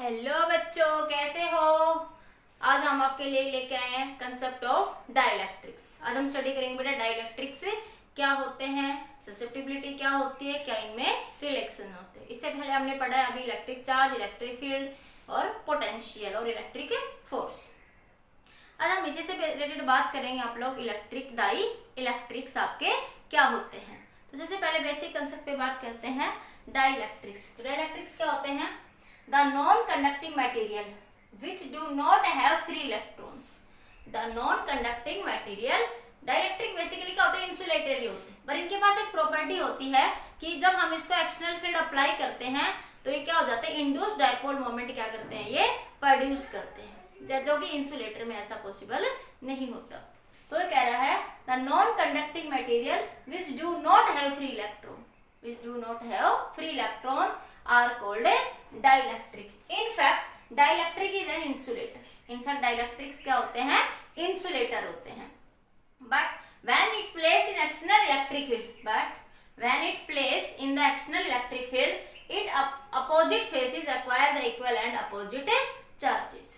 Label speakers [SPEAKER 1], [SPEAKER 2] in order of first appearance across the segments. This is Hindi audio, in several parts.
[SPEAKER 1] हेलो बच्चों, कैसे हो। आज हम आपके लिए लेके आए हैं कंसेप्ट ऑफ डाइलेक्ट्रिक्स। आज हम स्टडी करेंगे बेटा डाइलेक्ट्रिक्स क्या होते हैं, ससेप्टिबिलिटी क्या होती है, क्या इनमें रिलेशन होते हैं। इससे पहले हमने पढ़ा है अभी इलेक्ट्रिक चार्ज, इलेक्ट्रिक फील्ड और पोटेंशियल और इलेक्ट्रिक फोर्स। आज हम इसी से रिलेटेड बात करेंगे आप लोग इलेक्ट्रिक डाई इलेक्ट्रिक्स आपके क्या होते हैं। तो सबसे पहले बेसिक कंसेप्ट पे बात करते हैं डाइलेक्ट्रिक्स। तो डाइलेक्ट्रिक्स क्या होते हैं? The non-conducting material which do not have free electrons. The non-conducting material dielectric basically क्या होते हैं? इंसुलेटरी होते हैं, पर इनके पास एक प्रॉपर्टी होती है कि जब हम इसको एक्सटर्नल फील्ड अप्लाई करते हैं तो ये क्या हो जाता है? इंड्यूस्ड डाइपोल मोमेंट क्या करते हैं? ये प्रोड्यूस करते हैं, जो कि इंसुलेटर में ऐसा पॉसिबल नहीं होता। तो ये कह रहा है the non conducting material which do not have free electron, which do not have free electron are called a dielectric. In fact, dielectric is an insulator. In fact, dielectrics क्या होते हैं? Insulator होते हैं. But when it placed in external electric field, but when it placed in the external electric field, it opposite phases acquire the equivalent opposite charges,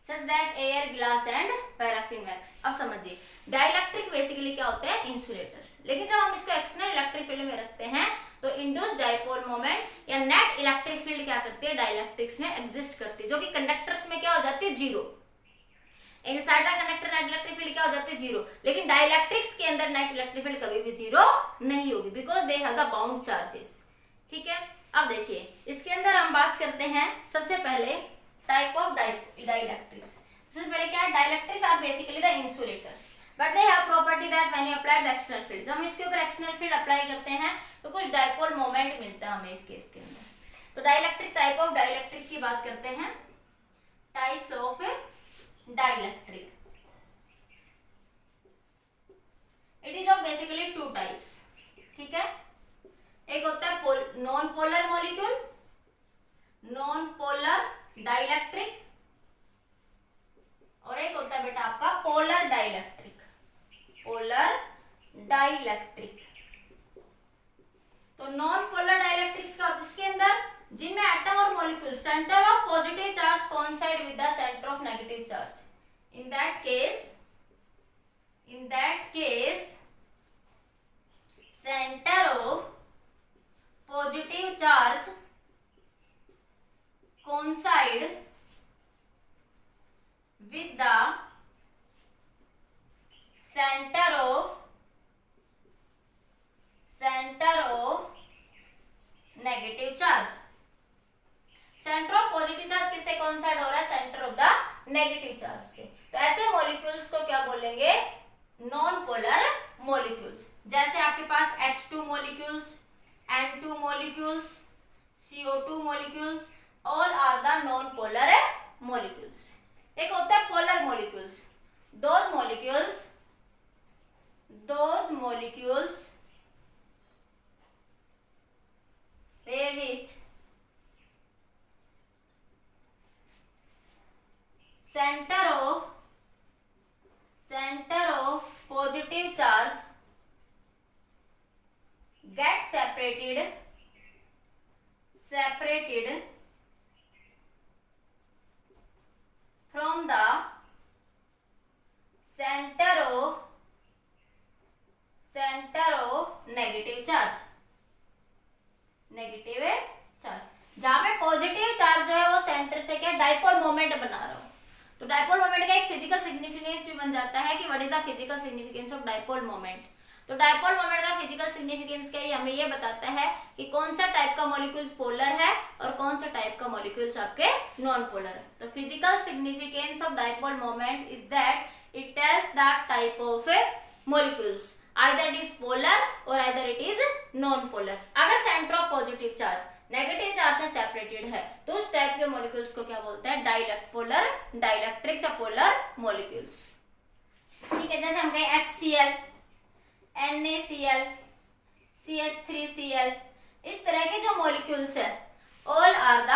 [SPEAKER 1] such that air, glass and paraffin wax. अब समझिए, डाइलेक्ट्रिक बेसिकली क्या होते हैं? इंसुलेटर्स। लेकिन जब हम इसको एक्सटर्नल इलेक्ट्रिक फील्ड में रखते हैं तो इंड्यूस्ड डाइपोल मोमेंट या नेट इलेक्ट्रिक फील्ड क्या करती है? डाइलेक्ट्रिक्स में एग्जिस्ट करती है, जो कि कंडक्टर्स में क्या हो जाती है? Zero. Inside the conductor net electric field क्या हो जाती है? जीरो। लेकिन डाइलेक्ट्रिक्स के अंदर नेट इलेक्ट्रिक फील्ड कभी भी जीरो नहीं होगी, because they have the bound charges. ठीक है, अब देखिए इसके अंदर हम बात करते हैं सबसे पहले टाइप ऑफ डाइलेक्ट्रिक्स। सबसे पहले क्या है? Dielectrics are basically the insulators, but they have property that when you apply the external field, जब हम इसके ऊपर एक्सटर्नल फील्ड अप्लाई करते हैं तो कुछ डाइपोल मोमेंट मिलता है हमें इस केस के अंदर। तो डाइलेक्ट्रिक टाइप ऑफ डाइलेक्ट्रिक की बात करते हैं, types of dielectric. It is of basically two types. ठीक है, एक होता है non polar molecule, non polar dielectric, और एक होता है बेटा आपका पोलर डाइलेक्ट्रिक, पोलर डाइलेक्ट्रिक। तो नॉन पोलर डाइलेक्ट्रिक्स का जिसके अंदर जिनमें एटम और molecule centre of positive charge coincide with the centre of negative charge, in that case centre of positive charge coincide with the center of negative charge। Centre of positive charge किससे कोइंसाइड हो रहा है? Centre of the negative charge से। तो ऐसे मॉलिक्यूल्स को क्या बोलेंगे? Non polar molecules. जैसे आपके पास H2 molecules, N2 molecules, CO2 molecules, all are the non polar molecules. एक होता है polar molecules, those molecules which center of positive charge get separated from the center of negative charge, जहां पे पॉजिटिव चार्ज जो है वो सेंटर से क्या डाइपोल मोमेंट बना रहा हो। तो डाइपोल मोमेंट का एक फिजिकल सिग्निफिकेंस भी बन जाता है कि what is the physical significance of dipole moment. तो डाइपोल मोमेंट का फिजिकल सिग्निफिकेंस क्या है? हमें ये बताता है कि कौन सा टाइप का मॉलिक्यूल्स पोलर है और कौन सा टाइप का मॉलिक्यूल्स आपके नॉन पोलर है। तो physical significance of dipole moment is that it tells the type of molecules, either it is polar और either it is non polar. अगर centre of positive charge negative charge से सेपरेटेड है तो उस टाइप के मॉलिक्यूल्स को क्या बोलते हैं? पोलर डाइलेक्ट्रिक्स या पोलर मॉलिक्यूल्स। ठीक है, जैसे हम कहें HCl, NaCl, CH3Cl, इस तरह के जो मॉलिक्यूल्स है all are the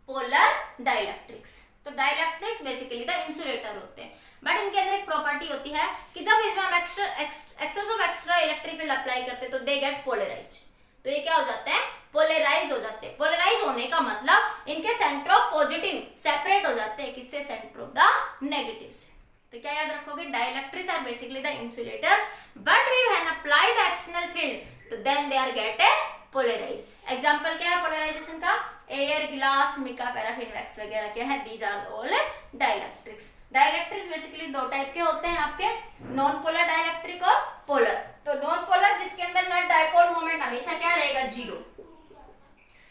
[SPEAKER 1] polar dielectrics. तो डाइलेक्ट्रिक्स बेसिकली द इंसुलेटर होते हैं, बट इनके अंदर एक प्रॉपर्टी होती है कि जब इसमें हम excess of extra electric field apply करते हैं तो दे गेट पोलराइज। तो ये क्या हो जाते हैं, पोलराइज हो जाते हैं। पोलराइज होने का मतलब इनके सेंटर ऑफ पॉजिटिव सेपरेट हो जाते हैं, किससे, सेंटर ऑफ द नेगेटिव से। तो क्या याद रखोगे, dielectrics are basically the insulator but we when apply the external field तो then they are get polarise. Example क्या है पोलराइजेशन का, air, glass, mica, paraffin, wax वगैरह क्या है, these are all dielectrics. Dielectrics basically दो टाइप के होते हैं आपके, नॉन पोलर डाइलेक्ट्रिक और पोलर। तो नॉन पोलर जिसके अंदर नेट डाइपोल मोमेंट हमेशा क्या रहेगा, जीरो।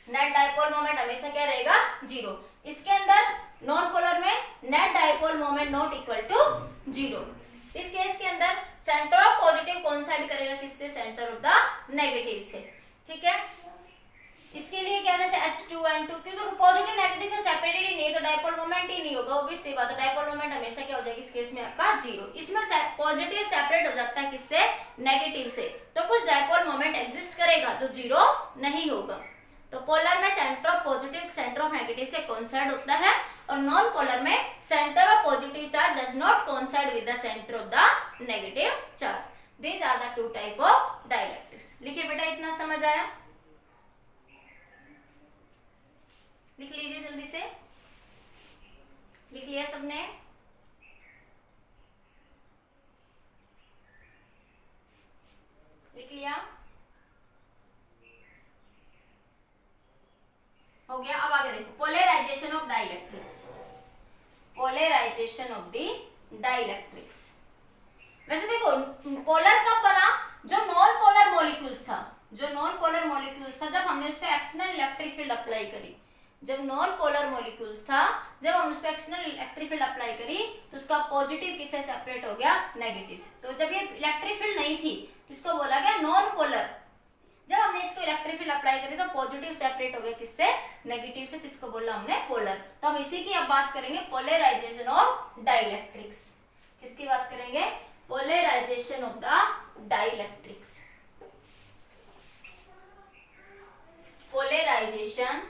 [SPEAKER 1] नेट डाइपोल मोमेंट हमेशा क्या रहेगा, जीरो। इसके अंदर नॉन पोलर में net dipole moment not equal to zero. इस केस के अंदर सेंटर ऑफ पॉजिटिव कोइंसाइड करेगा किससे, सेंटर ऑफ द नेगेटिव से। ठीक है, इसके लिए क्या, जैसे H2N2, क्योंकि पॉजिटिव नेगेटिव से सेपरेटेड ही नहीं तो डाइपोल मोमेंट ही नहीं होगा, ऑब्वियस सी बात है। डाइपोल मोमेंट हमेशा क्या हो जाएगा इस केस में आपका जीरो। इसमें पॉजिटिव सेपरेट हो जाता है किससे, नेगेटिव से, तो कुछ डाइपोल मोमेंट एग्जिस्ट करेगा जो जीरो नहीं होगा। तो पोलर में centre of positive centre of negative से कोइंसाइड होता है, और नॉन पोलर में centre of positive charge does not coincide with the centre of the negative charge. These are the two type of dielectrics. लिखिए बेटा, इतना समझ आया, लिख लीजिए जल्दी से। लिख लिया सबने, लिख लिया, हो गया। अब आगे देखो, polarization of dielectrics. Polarization of the dielectrics, वैसे देखो पोलर कब बना, जो नॉन पोलर मॉलिक्यूल्स था, जो नॉन पोलर मॉलिक्यूल्स था, जब हमने उस पर एक्सटर्नल इलेक्ट्रिक फील्ड अप्लाई करी। जब नॉन पोलर मॉलिक्यूल्स था, जब हम उस पर एक्सटर्नल इलेक्ट्रिक फील्ड अप्लाई करी तो उसका पॉजिटिव किससे सेपरेट हो गया, नेगेटिव से। तो जब ये इलेक्ट्रिक फील्ड नहीं थी तो इसको बोला गया नॉन पोलर। जब हमने इसको इलेक्ट्रिक फील्ड अप्लाई करी तो पॉजिटिव सेपरेट हो गया किससे, नेगेटिव से, तो इसको बोला हमने पोलर। तो हम इसी की अब बात करेंगे, पोलराइजेशन ऑफ डाइलेक्ट्रिक्स। किसकी बात करेंगे, polarization of the dielectrics. Polarization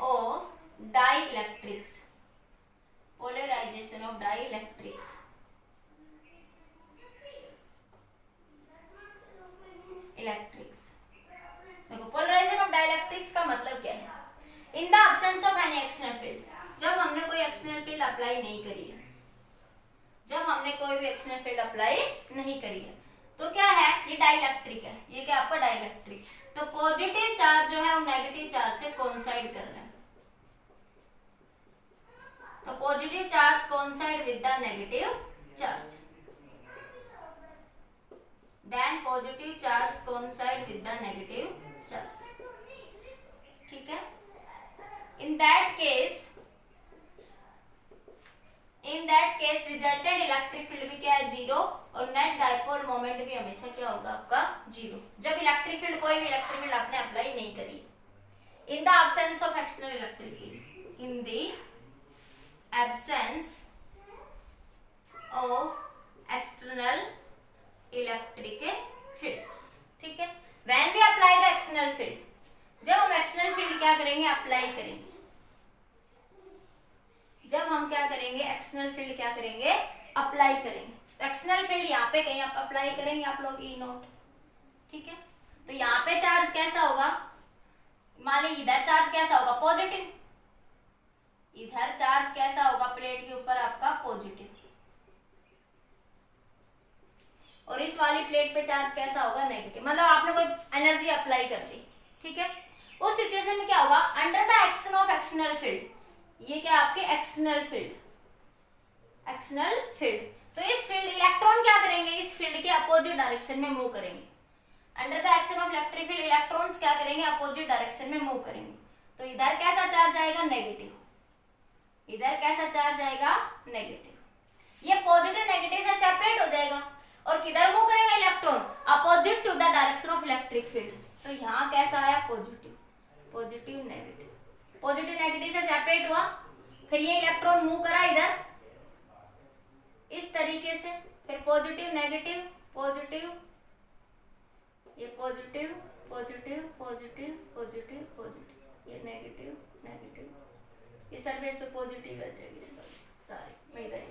[SPEAKER 1] of dielectrics. Polarization of dielectrics. Electrics, देखो पोलराइजेशन ऑफ डाइलेक्ट्रिक्स का मतलब क्या है, in the absence of any external field. जब हमने कोई एक्सटर्नल फील्ड अप्लाई नहीं करी है, जब हमने कोई भी एक्सटर्नल फील्ड अप्लाई नहीं करी है तो क्या है, ये डाइलेक्ट्रिक है। ये क्या आपका डाइलेक्ट्रिक, तो पॉजिटिव चार्ज जो है वो नेगेटिव चार्ज से कोइंसाइड कर रहा है। तो positive charge coincide with the negative charge, then positive charge coincide with the negative charge। ठीक है, in that case resultant electric field भी क्या है, जीरो, और नेट डाइपोल मोमेंट भी हमेशा क्या होगा आपका, जीरो। जब इलेक्ट्रिक फील्ड, कोई भी इलेक्ट्रिक फील्ड आपने अप्लाई नहीं करी, in the absence of external electric field, in the absence of external electric field. ठीक है, when we apply the external field, जब हम एक्सटर्नल फील्ड क्या करेंगे, अप्लाई करेंगे। जब हम क्या करेंगे, एक्सटर्नल फील्ड क्या करेंगे, अप्लाई करेंगे। तो एक्सटर्नल फील्ड यहाँ पे कहीं आप अप्लाई करेंगे आप लोग, ई नॉट। ठीक है, तो यहाँ पे चार्ज कैसा होगा, मान लीजिए इधर चार्ज कैसा होगा, पॉजिटिव। इधर चार्ज कैसा होगा, प्लेट के ऊपर आपका पॉजिटिव, और इस वाली प्लेट पे चार्ज कैसा होगा, नेगेटिव। मतलब आपने कोई एनर्जी अप्लाई कर दी। ठीक है, उस सिचुएशन में क्या होगा, under the action of external field, ये क्या आपके एक्सटर्नल फील्ड, एक्सटर्नल फील्ड। तो इस फील्ड, इलेक्ट्रॉन क्या करेंगे, इस फील्ड के अपोजिट डायरेक्शन में मूव करेंगे। Under the action of electric field electrons क्या करेंगे, अपोजिट डायरेक्शन में मूव करेंगे। तो इधर कैसा चार्ज आएगा, नेगेटिव, इधर कैसा चार्ज आएगा, नेगेटिव। ये पॉजिटिव नेगेटिव से सेपरेट हो जाएगा, और किधर मूव करेगा electron, opposite to the direction of electric field. तो यहाँ कैसा आया, positive, positive negative, positive negative से सेपरेट हुआ, फिर ये इलेक्ट्रॉन मूव करा इधर इस तरीके से, फिर पॉजिटिव नेगेटिव पॉजिटिव, ये positive positive positive positive positive, ये नेगेटिव नेगेटिव, इस सरफेस पे पॉजिटिव आ जाएगी इस पर सारे। मैं इधर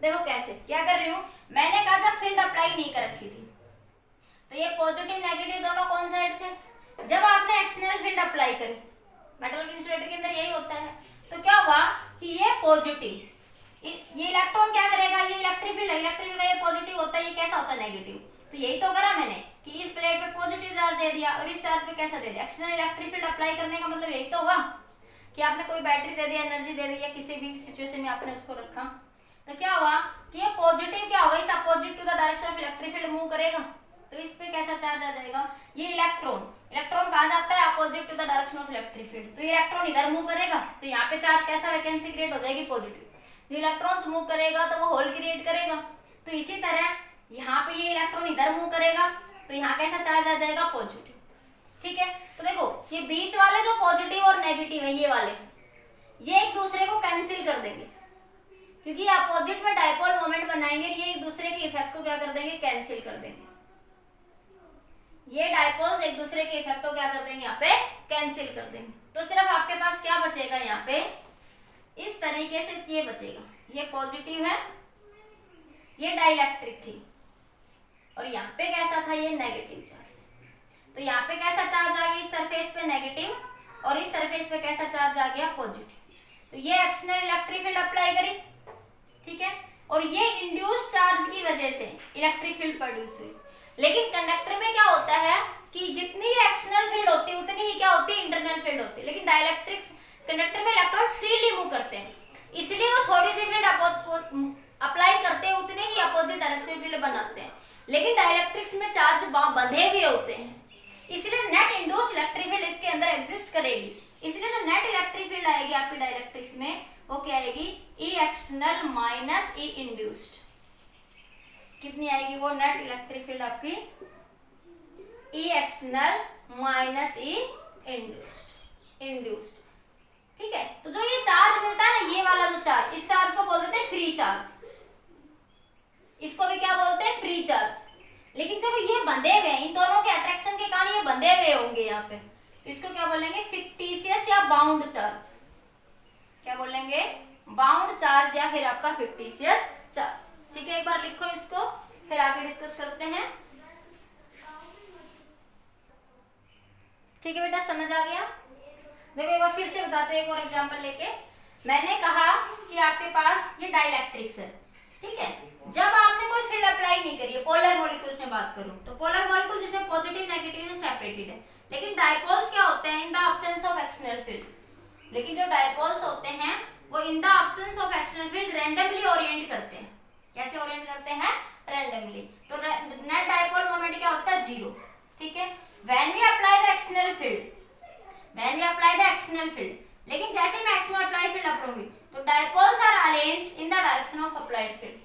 [SPEAKER 1] देखो कैसे, क्या कर रही हूँ, मैंने कहा जब फील्ड अप्लाई नहीं कर रखी थी तो ये पॉजिटिव नेगेटिव दोनों कौन साइड थे, जब आपने एक्सटर्नल फील्ड अप्लाई करी, मेटल इंसुलेटर के अंदर यही होता है, तो क्या हुआ कि ये पॉजिटिव, ये इलेक्ट्रॉन क्या करेगा, ये इलेक्ट्रिक फील्ड का ये पॉजिटिव होता है, ये कैसा होता है नेगेटिव, तो यही तो करा मैंने कि इस प्लेट पे पॉजिटिव चार्ज दे दिया और इस चार्ज पे कैसा दे दिया, एक्सटर्नल इलेक्ट्रिक फील्ड अप्लाई करने का मतलब यही तो हुआ कि आपने कोई बैटरी दे दिया, एनर्जी दे दी, या किसी भी सिचुएशन में आपने उसको रखा, तो क्या हुआ कि ये पॉजिटिव क्या होगा, इस opposite to the direction of electric field move करेगा, तो इस पे कैसा चार्ज आ जाएगा, ये इलेक्ट्रॉन कहाँ जाता है, opposite to the direction of electric field, तो ये इलेक्ट्रॉन इधर मूव करेगा, तो यहाँ पे चार्ज कैसा वैकेंसी क्रिएट हो जाएगी, पॉजिटिव, जो इलेक्ट्रॉन्स मूव करेगा तो वो होल क्रिएट करेगा, तो इसी तरह यहाँ पे ये इलेक्ट्रॉन इधर मूव करेगा तो यहाँ कैसा चार्ज आ जाएगा, पॉजिटिव। ठीक है, तो देखो ये बीच वाले जो पॉजिटिव और नेगेटिव है, ये वाले ये एक दूसरे को कैंसिल कर देंगे, क्योंकि अपोजिट में डायपोल मोमेंट बनाएंगे, ये एक दूसरे के इफेक्ट को क्या कर देंगे, कैंसिल कर देंगे, ये डायपोल्स एक दूसरे के इफेक्ट को क्या कर देंगे, यहाँ पे कैंसिल कर देंगे, तो सिर्फ आपके पास क्या बचेगा, यहाँ पे इस तरीके से ये बचेगा, ये पॉजिटिव है, ये डाइलेक्ट्रिक थी, और यहाँ पे कैसा था, ये नेगेटिव चार्ज, तो यहाँ पे कैसा चार्ज आ गया, इस सरफेस पे नेगेटिव, और इस सरफेस पे कैसा चार्ज आ गया, पॉजिटिव, तो ये एक्सटर्नल इलेक्ट्रिक फील्ड अप्लाई करी, ठीक है, और ये इंड्यूस्ड चार्ज की वजह से इलेक्ट्रिक फील्ड प्रोड्यूस हुई, लेकिन कंडक्टर में क्या होता है कि जितनी एक्सटर्नल फील्ड होती है उतनी ही क्या होती है, इंटरनल फील्ड होती है, लेकिन डाइलेक्ट्रिक्स कंडक्टर में इलेक्ट्रॉन्स फ्रीली मूव करते हैं, इसलिए वो थोड़ी सी फील्ड अप्लाई करते हैं, उतने ही अपोजिट डायरेक्शन फील्ड बनाते हैं, लेकिन डाइलेक्ट्रिक्स में चार्ज बंधे हुए होते हैं, इसलिए नेट इंड्यूस्ड इलेक्ट्रिक फील्ड इसके अंदर एग्जिस्ट करेगी, इसलिए जो नेट इलेक्ट्रिक फील्ड आएगी आपकी डाइलेक्ट्रिक्स में वो क्या आएगी, ई एक्सटर्नल माइनस ई इंड्यूस्ड, कितनी आएगी वो नेट इलेक्ट्रिक फील्ड आपकी, ई एक्सटर्नल माइनस ई इंड्यूस्ड। ठीक है, तो जो ये चार्ज मिलता है ना, ये वाला जो चार्ज, इस चार्ज को बोल देते हैं फ्री चार्ज, इसको भी क्या बोलते हैं, फ्री चार्ज, लेकिन देखो ये बंधे हुए हैं, इन दोनों के अट्रैक्शन के कारण ये बंधे हुए होंगे यहाँ पे, तो इसको क्या बोलेंगे, फिक्टिशियस या बाउंड चार्ज, क्या बोलेंगे, बाउंड चार्ज या फिर आपका फिक्टिशियस चार्ज। ठीक है, एक बार लिखो इसको, फिर आगे डिस्कस करते हैं। ठीक है बेटा, समझ आ गया, देखो एक बार फिर से बताते हैं, एक और एग्जांपल लेके, मैंने कहा कि आपके पास ये डाइलेक्ट्रिक्स है, ठीक है, जब आपने कोई फील्ड अप्लाई नहीं करी है, पोलर मॉलिक्यूल्स में बात करूं तो पोलर मॉलिक्यूल जिसमें पॉजिटिव नेगेटिव से सेपरेटेड है, लेकिन डायपोल्स क्या होते हैं, in the absence of external field, लेकिन जो डायपोल्स होते हैं वो इन the absence of external field randomly Orient करते हैं, कैसे ओरिएंट करते हैं, रैंडमली, तो नेट डायपोल मोमेंट क्या होता है, 0। ठीक है, when we apply the external field, लेकिन जैसे मैं एक्सटर्नल अप्लाई फील्ड करूंगी तो dipoles are arranged in the direction of applied field,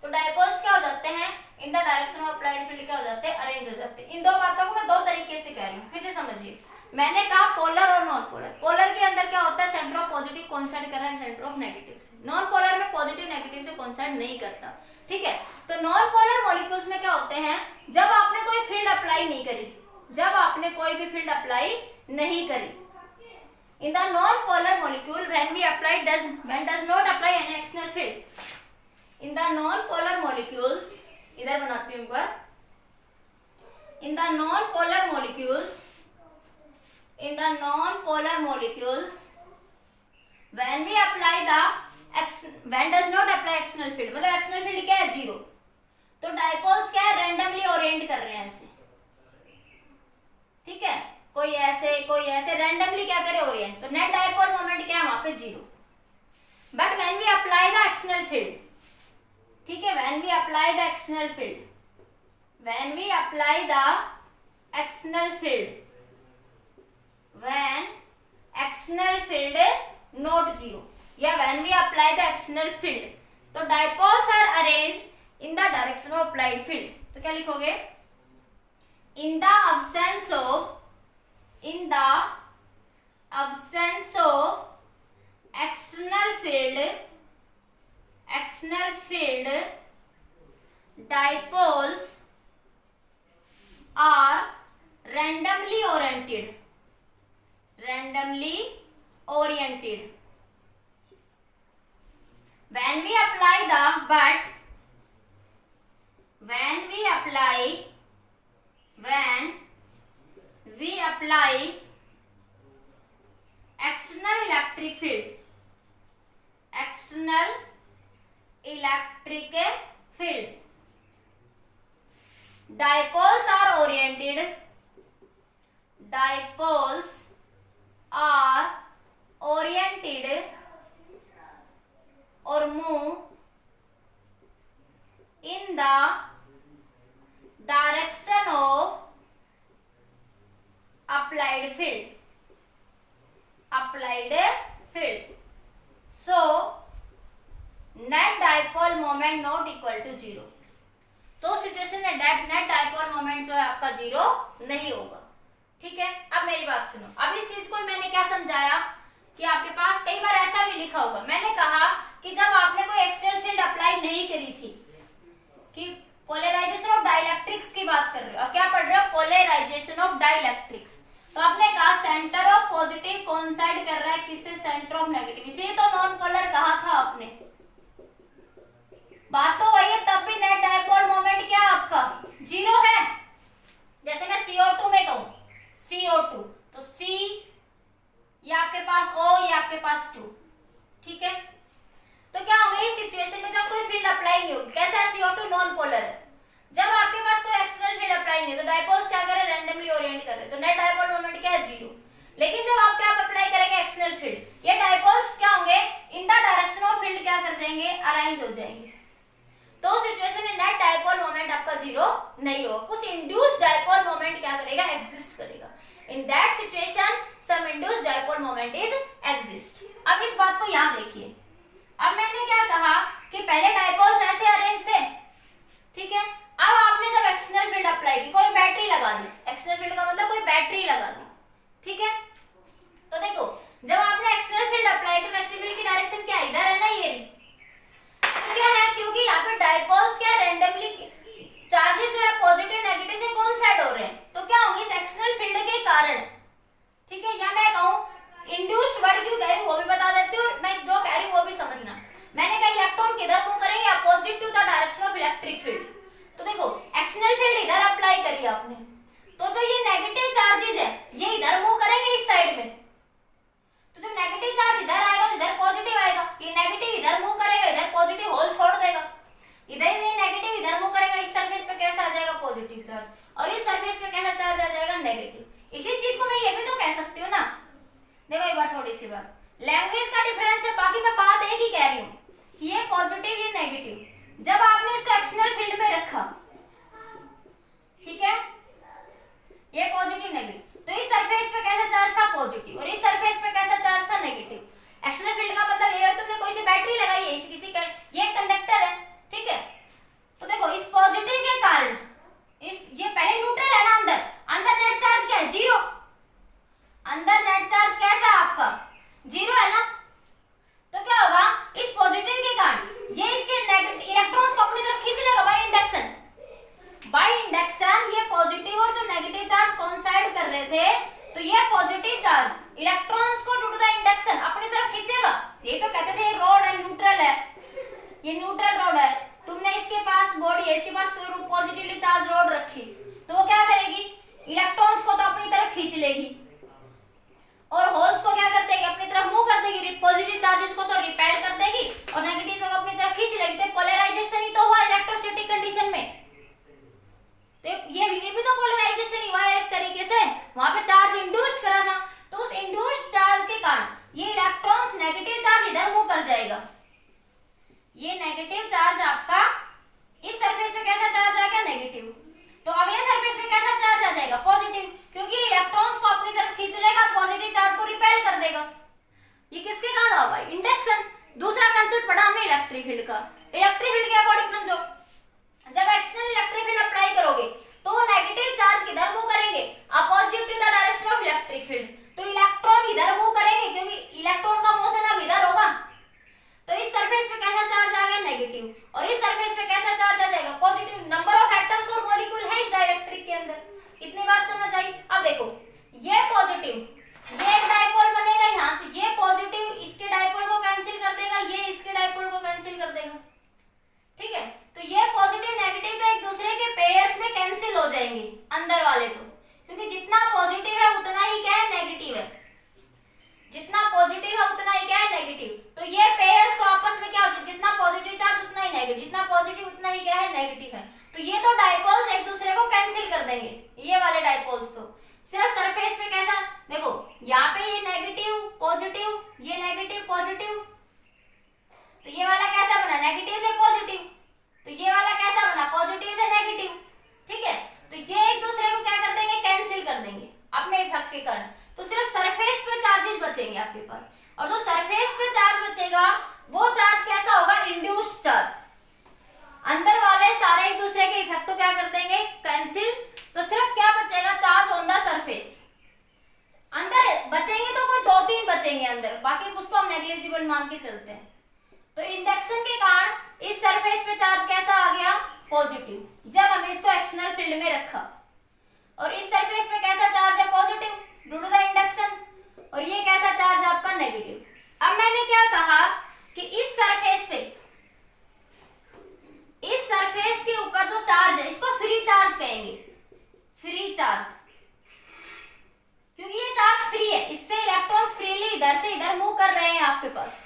[SPEAKER 1] तो डायपोल्स क्या हो जाते हैं, in the direction of applied field क्या हो जाते हैं, अरेंज हो जाते हैं। इन दो बातों को मैं दो तरीके से कह रही हूँ, फिर से समझिए, मैंने कहा पोलर और नॉन पोलर, पोलर के अंदर क्या होता है, सेंटर ऑफ पॉजिटिव कोइंसाइड कर रहा है सेंटर ऑफ नेगेटिव से, नॉन पोलर में पॉजिटिव नेगेटिव से कोइंसाइड नहीं करता। ठीक है, तो नॉन पोलर मॉलिक्यूल्स में क्या होते हैं, जब आपने कोई फील्ड अप्लाई नहीं करी, जब आपने कोई भी फील्ड अप्लाई नहीं करी, in the non-polar molecule when does not apply any external field, in the non-polar molecules, इधर बनाती हूँ पर, in the non-polar molecules when does not apply external field, मतलब external field क्या है, 0, तो डायपोल्स क्या है, रैंडमली ओरिएंट कर रहे हैं ऐसे, ठीक है, कोई ऐसे रैंडमली क्या करे, ओरिएंट, तो नेट डायपोल मोमेंट क्या है वहां पे, 0, but when we apply the external field, ठीक है, when we apply the external field when external field not 0 या when we apply the external field, तो dipoles are arranged in the direction of applied field, तो क्या लिखोगे, in the absence of external field dipoles are randomly oriented, when we apply the but when we apply external electric field dipoles are oriented or move in the direction of applied field. So net dipole moment not equal to 0. तो सिचुएशन में नेट डाइपोल मोमेंट जो है आपका 0 नहीं होगा। ठीक है, अब मेरी बात सुनो। अब इस चीज को मैंने क्या समझाया कि आपके पास कई बार ऐसा भी लिखा होगा, मैंने कहा कि जब आपने कोई एक्सटर्नल फील्ड अप्लाई नहीं करी थी, कि पोलराइजेशन ऑफ डाइलेक्ट्रिक्स की बात कर रहे हो, और क्या पढ़ रहे हो, पोलराइजेशन ऑफ डाइलेक्ट्रिक्स, तो आपने कहा सेंटर ऑफ पॉजिटिव कोइंसाइड कर रहा है किससे, सेंटर ऑफ नेगेटिव, इसे तो नॉन पोलर कहा था आपने। बात तो वही है, तब भी नेट डाइपोल मोमेंट क्या आपका 0 है। जैसे मैं CO2 में कहूं CO2, तो C ये आपके पास O, ये आपके पास 2। ठीक है, तो क्या होगा इस सिचुएशन में जब कोई फील्ड अप्लाई नहीं होगी, कैसा है, CO2 नॉन पोलर है, जब आपके पास कोई एक्सटर्नल फील्ड अप्लाई नहीं है तो डाइपोल्स क्या कर रहे हैं, रैंडमली ओरिएंट कर रहे हैं, तो नेट डाइपोल मोमेंट क्या है 0। लेकिन जब आप क्या अप्लाई करेंगे एक्सटर्नल फील्ड, ये डाइपोल्स क्या होंगे, इन द डायरेक्शन ऑफ फील्ड क्या कर जाएंगे, अरेंज हो जाएंगे। तो सिचुएशन में नेट डाइपोल मोमेंट आपका 0 नहीं होगा, कुछ इंड्यूस्ड डाइपोल मोमेंट क्या करेगा, एग्जिस्ट करेगा। In that situation some induced dipole moment is exist. अब इस बात को यहाँ देखिए, अब मैंने क्या कहा कि पहले डाइपोल्स ऐसे अरेंज थे, ठीक है, अब आपने जब एक्सटर्नल फील्ड अप्लाई की, कोई बैटरी लगा दी, एक्सटर्नल फील्ड का मतलब कोई बैटरी लगा दी, ठीक है, तो देखो जब आपने एक्सटर्नल फील्ड अप्लाई की तो एक्सटर्नल फील्ड की डायरेक्शन क्या इधर है ना, ये क्या है, क्योंकि यहाँ पे डाइपोल्स क्या रैंडमली चार्जेस जो है पॉजिटिव नेगेटिव से कोइंसाइड हो रहे हैं, तो क्या होंगे इस एक्सटर्नल फील्ड के कारण। ठीक है, या मैं कहूँ इंड्यूस्ड वर्ड क्यों कह रही हूँ वो भी बता देती हूँ, मैं जो कह रही हूँ वो भी समझना। मैंने कहा इलेक्ट्रॉन किधर मूव करेंगे, opposite to the direction of electric field, तो देखो एक्सटर्नल फील्ड इधर अप्लाई करी आपने, तो जो ये नेगेटिव चार्जेस है ये इधर मूव करेंगे इस साइड में, तो जब नेगेटिव चार्ज इधर आएगा तो इधर पॉजिटिव आएगा, ये नेगेटिव इधर मूव करेगा, इधर पॉजिटिव होल छोड़ देगा, इधर ये नेगेटिव इधर मूव करेगा, इस सरफेस पे कैसा आ जाएगा पॉजिटिव चार्ज, और इस सरफेस पे कैसा चार्ज आ जाएगा नेगेटिव। इसी चीज को मैं ये भी तो कह सकती हूँ ना, देखो एक बार थोड़ी सी बात, लैंग्वेज का डिफरेंस है, बाकी मैं बात एक ही कह रही हूँ, ये पॉजिटिव ये नेगेटिव, जब आपने इसको एक्सटर्नल फील्ड में रखा, ठीक है, ये पॉजिटिव नेगेटिव, तो इस सरफेस पे कैसा चार्ज था पॉजिटिव, और इस सरफेस पे कैसा चार्ज था नेगेटिव। एक्सटर्नल फील्ड का मतलब ये है तुमने कोई सी बैटरी लगाई है, किसी का ये कंडक्टर है, ठीक है, तो देखो इस पॉजिटिव के कारण इस ये पहले न्यूट्रल है ना, अंदर नेट चार्ज क्या है 0, अंदर नेट चार्ज कैसा आपका 0 है ना, तो क्या होगा इस पॉजिटिव के कारण ये इसके नेगेटिव इलेक्ट्रॉन्स को अपनी तरफ खींच लेगा बाय इंडक्शन। ये पॉजिटिव और जो नेगेटिव चार्ज कोइंसाइड कर रहे थे, तो ये पॉजिटिव चार्ज इलेक्ट्रॉन्स को ड्यू टू द इंडक्शन अपनी तरफ खींचेगा। ये तो कहते थे रॉड है न्यूट्रल है, ये न्यूट्रल रॉड है, तुमने इसके पास बॉडी है, इसके पास कोई पॉजिटिवली चार्ज रॉड रखी, तो वो क्या करेगी इलेक्ट्रॉन्स को तो अपनी तरफ खींच लेगी, और होल्स को क्या कर देगी अपनी तरफ मूव कर देगी, पॉजिटिव चार्जेस को तो रिपेल कर देगी और नेगेटिव को अपनी तरफ खींच लेगी। तो पोलराइजेशन ही तो हुआ इलेक्ट्रोस्टैटिक कंडीशन में, तो ये भी तो पोलराइजेशन ही हुआ है एक तरीके से, वहां पे चार्ज इंड्यूस्ड करा था, तो उस इंड्यूस्ड चार्ज के कारण ये इलेक्ट्रॉन्स नेगेटिव चार्ज इधर मूव कर जाएगा, ये नेगेटिव चार्ज आपका इस सरफेस पे कैसा चार्ज आ गया नेगेटिव, तो अगले सरफेस पे कैसा चार्ज आ जाएगा पॉजिटिव, क्योंकि इलेक्ट्रॉन्स को अपनी तरफ खींच लेगा, पॉजिटिव चार्ज को रिपेल कर देगा। ये किसके कारण हुआ इंडक्शन। दूसरा कंसेप्ट पढ़ा हमने इलेक्ट्रिक फील्ड का, इलेक्ट्रिक फील्ड के अकॉर्डिंग समझो, जब एक्सटर्नल इलेक्ट्रिक फील्ड अप्लाई करोगे तो नेगेटिव चार्ज किधर मूव करेंगे opposite to the direction of electric field, तो इलेक्ट्रॉन इधर मूव करेंगे क्योंकि इलेक्ट्रॉन का मोशन अब इधर होगा, तो इस सरफेस पे कैसा चार्ज आ गया नेगेटिव, और इस सरफेस पे कैसा चार्ज आ जाएगा पॉजिटिव। नंबर ऑफ एटम्स और मॉलिक्यूल है इस डाइलेक्ट्रिक के अंदर, इतनी बात समझ आई। अब देखो ये पॉजिटिव, ये एक डाइपोल बनेगा यहाँ से, ये पॉजिटिव इसके डाइपोल को कैंसिल कर देगा, ये इसके डाइपोल को कैंसिल कर देगा। ठीक है, तो ये पॉजिटिव नेगेटिव तो एक दूसरे के पेयर्स में कैंसिल हो जाएंगे अंदर वाले, तो क्योंकि जितना पॉजिटिव है उतना ही क्या है नेगेटिव है, जितना पॉजिटिव है उतना ही क्या है नेगेटिव। तो ये पेयर्स तो आपस में क्या होता है, जितना पॉजिटिव चार्ज उतना ही नेगेटिव, जितना पॉजिटिव उतना ही क्या है नेगेटिव है। तो ये तो डाइपोल्स एक दूसरे को कैंसिल कर देंगे, ये वाले डाइपोल्स तो सिर्फ सरफेस पे कैसा, देखो यहाँ पे ये नेगेटिव पॉजिटिव, ये नेगेटिव पॉजिटिव, तो ये वाला कैसा बना नेगेटिव से पॉजिटिव, तो ये वाला कैसा बना पॉजिटिव से नेगेटिव। ठीक है, तो ये एक दूसरे को क्या कर देंगे कैंसिल कर देंगे अपने इफेक्ट के कारण। तो सिर्फ सरफेस पे चार्जेस बचेंगे आपके पास, और जो सरफेस पे चार्ज बचेगा वो चार्ज कैसा होगा इंड्यूस्ड चार्ज। अंदर वाले सारे एक दूसरे के इफेक्ट को क्या कर देंगे कैंसिल, तो सिर्फ क्या बचेगा चार्ज ऑन द सरफेस। अंदर बचेंगे तो कोई 2-3 बचेंगे अंदर, बाकी उसको हम नेग्लिजिबल मान के चलते हैं। तो इंडक्शन के कारण इस सरफेस पे चार्ज कैसा आ गया पॉजिटिव, जब हमने इसको एक्सटर्नल फील्ड में रखा, और इस सरफेस पे कैसा चार्ज है positive due to the induction, और ये कैसा चार्ज आपका नेगेटिव। अब मैंने क्या कहा कि इस सरफेस के ऊपर जो चार्ज है इसको फ्री चार्ज कहेंगे, फ्री चार्ज, क्योंकि ये चार्ज फ्री है, इससे इलेक्ट्रॉन्स फ्रीली इधर से इधर मूव कर रहे हैं आपके पास।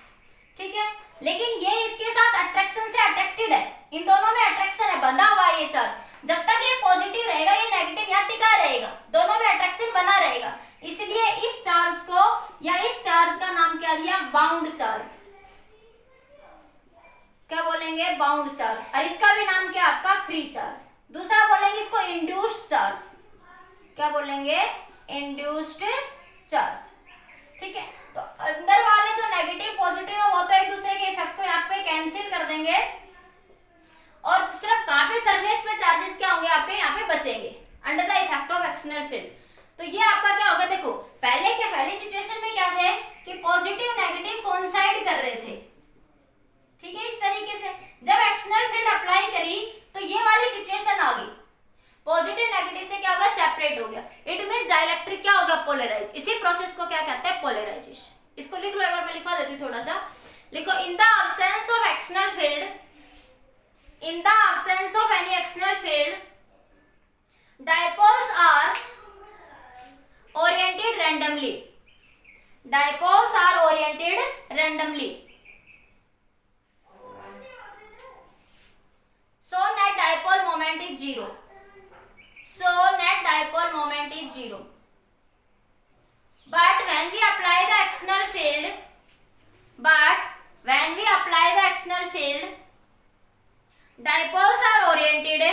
[SPEAKER 1] ठीक है, लेकिन ये इसके साथ अट्रैक्शन से अट्रैक्टेड है, इन दोनों में अट्रैक्शन है, बंधा हुआ है ये चार्ज। जब तक ये पॉजिटिव रहेगा ये नेगेटिव यहाँ टिका रहेगा, दोनों में अट्रैक्शन बना रहेगा, इसलिए इस चार्ज को या इस चार्ज का नाम क्या दिया बाउंड चार्ज, क्या बोलेंगे बाउंड चार्ज, और इसका भी नाम क्या आपका फ्री चार्ज। दूसरा बोलेंगे इसको इंड्यूस्ड चार्ज, क्या बोलेंगे इंड्यूस्ड चार्ज। ठीक है, तो अंदर वाले जो नेगेटिव पॉजिटिव है वो तो एक दूसरे के इफेक्ट को यहाँ पे कैंसिल कर देंगे, और सिर्फ कहाँ पे सरफेस पे चार्जेस क्या होंगे आपके यहाँ पे बचेंगे under the effect of external field. तो ये आपका क्या होगा, देखो पहली सिचुएशन में क्या थे कि पॉजिटिव नेगेटिव कोइंसाइड कर रहे थे। ठीक है, इस तरीके से जब एक्सटर्नल फील्ड अप्लाई करी तो ये वाली सिचुएशन आ गई, पॉजिटिव नेगेटिव से क्या होगा सेपरेट हो गया, इट मींस डाइलेक्ट्रिक क्या होगा पोलराइज। इसी प्रोसेस को क्या कहते हैं पोलराइजेशन। इसको लिख लो, अगर मैं लिखवा देती हूँ थोड़ा सा, लिखो in the absence of external field, in the absence of any external field dipoles are oriented randomly, dipoles are oriented randomly, so net dipole moment is 0, so net dipole moment is 0, but when we apply the external field, dipoles are oriented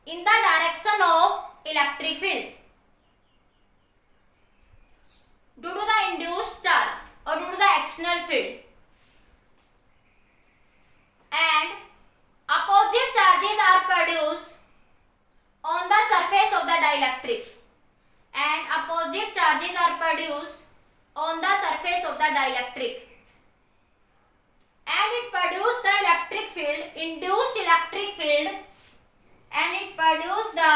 [SPEAKER 1] in the direction of electric field due to the induced charge or due to the external field, and opposite charges are produced on the surface of the dielectric, and opposite charges are produced on the surface of the dielectric, and it produces the electric field, induced electric field, and it produces the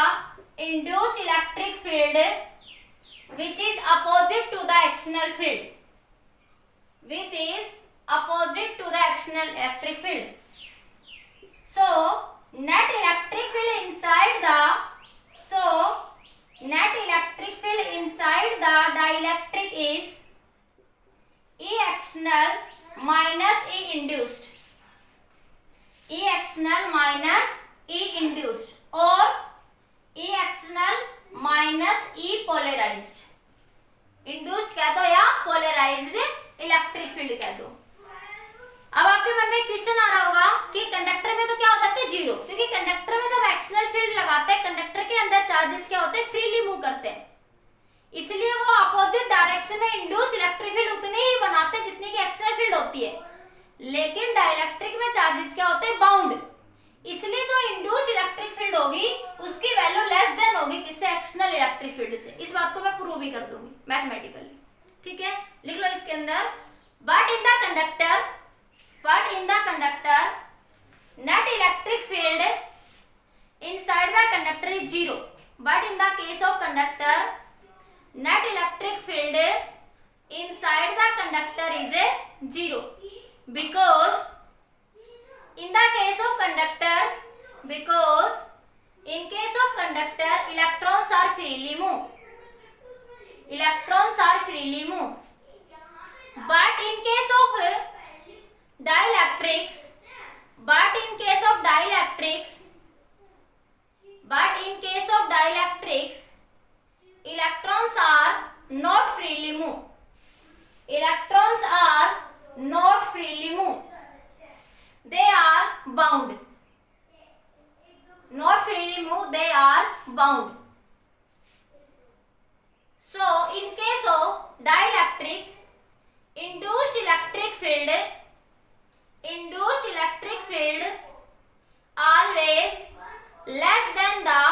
[SPEAKER 1] induced electric field which is opposite to the external field, which is opposite to the external electric field. So net electric field inside the dielectric is E external minus E induced, E external minus E induced, or E external minus E polarized, induced कह दो या polarized इलेक्ट्रिक फील्ड कह दो। अब आपके मन में क्वेश्चन आ रहा होगा कि कंडक्टर में तो क्या हो जाते हैं जीरो, क्योंकि कंडक्टर में जब एक्सटर्नल फील्ड लगाते हैं कंडक्टर के अंदर चार्जेस क्या होते हैं फ्रीली मूव करते हैं, इसलिए वो अपोजिट डायरेक्शन में इंड्यूस्ड इलेक्ट्रिक फील्ड उतनी ही बनाते हैं जितनी की एक्सटर्नल फील्ड होती है। लेकिन डाइलेक्ट्रिक में चार्जेस क्या होते हैं बाउंड, इसलिए जो इंड्यूस्ड इलेक्ट्रिक फील्ड होगी उसकी वैल्यू लेस देन होगी किससे एक्सटर्नल इलेक्ट्रिक फील्ड से। इस बात को मैं प्रूव भी कर दूंगी मैथमेटिकली। ठीक है, लिख लो इसके अंदर, but in the conductor net electric field inside the conductor is 0, but in the case of conductor net electric field inside the conductor is 0 because in the case of conductor, because in case of conductor electrons are freely move, electrons are freely move, but in case of dielectrics, but in case of dielectrics, but in case of dielectrics electrons are not freely move, electrons are not freely move, they are bound, not freely move, they are bound. So in case of dielectric, induced electric field always less than the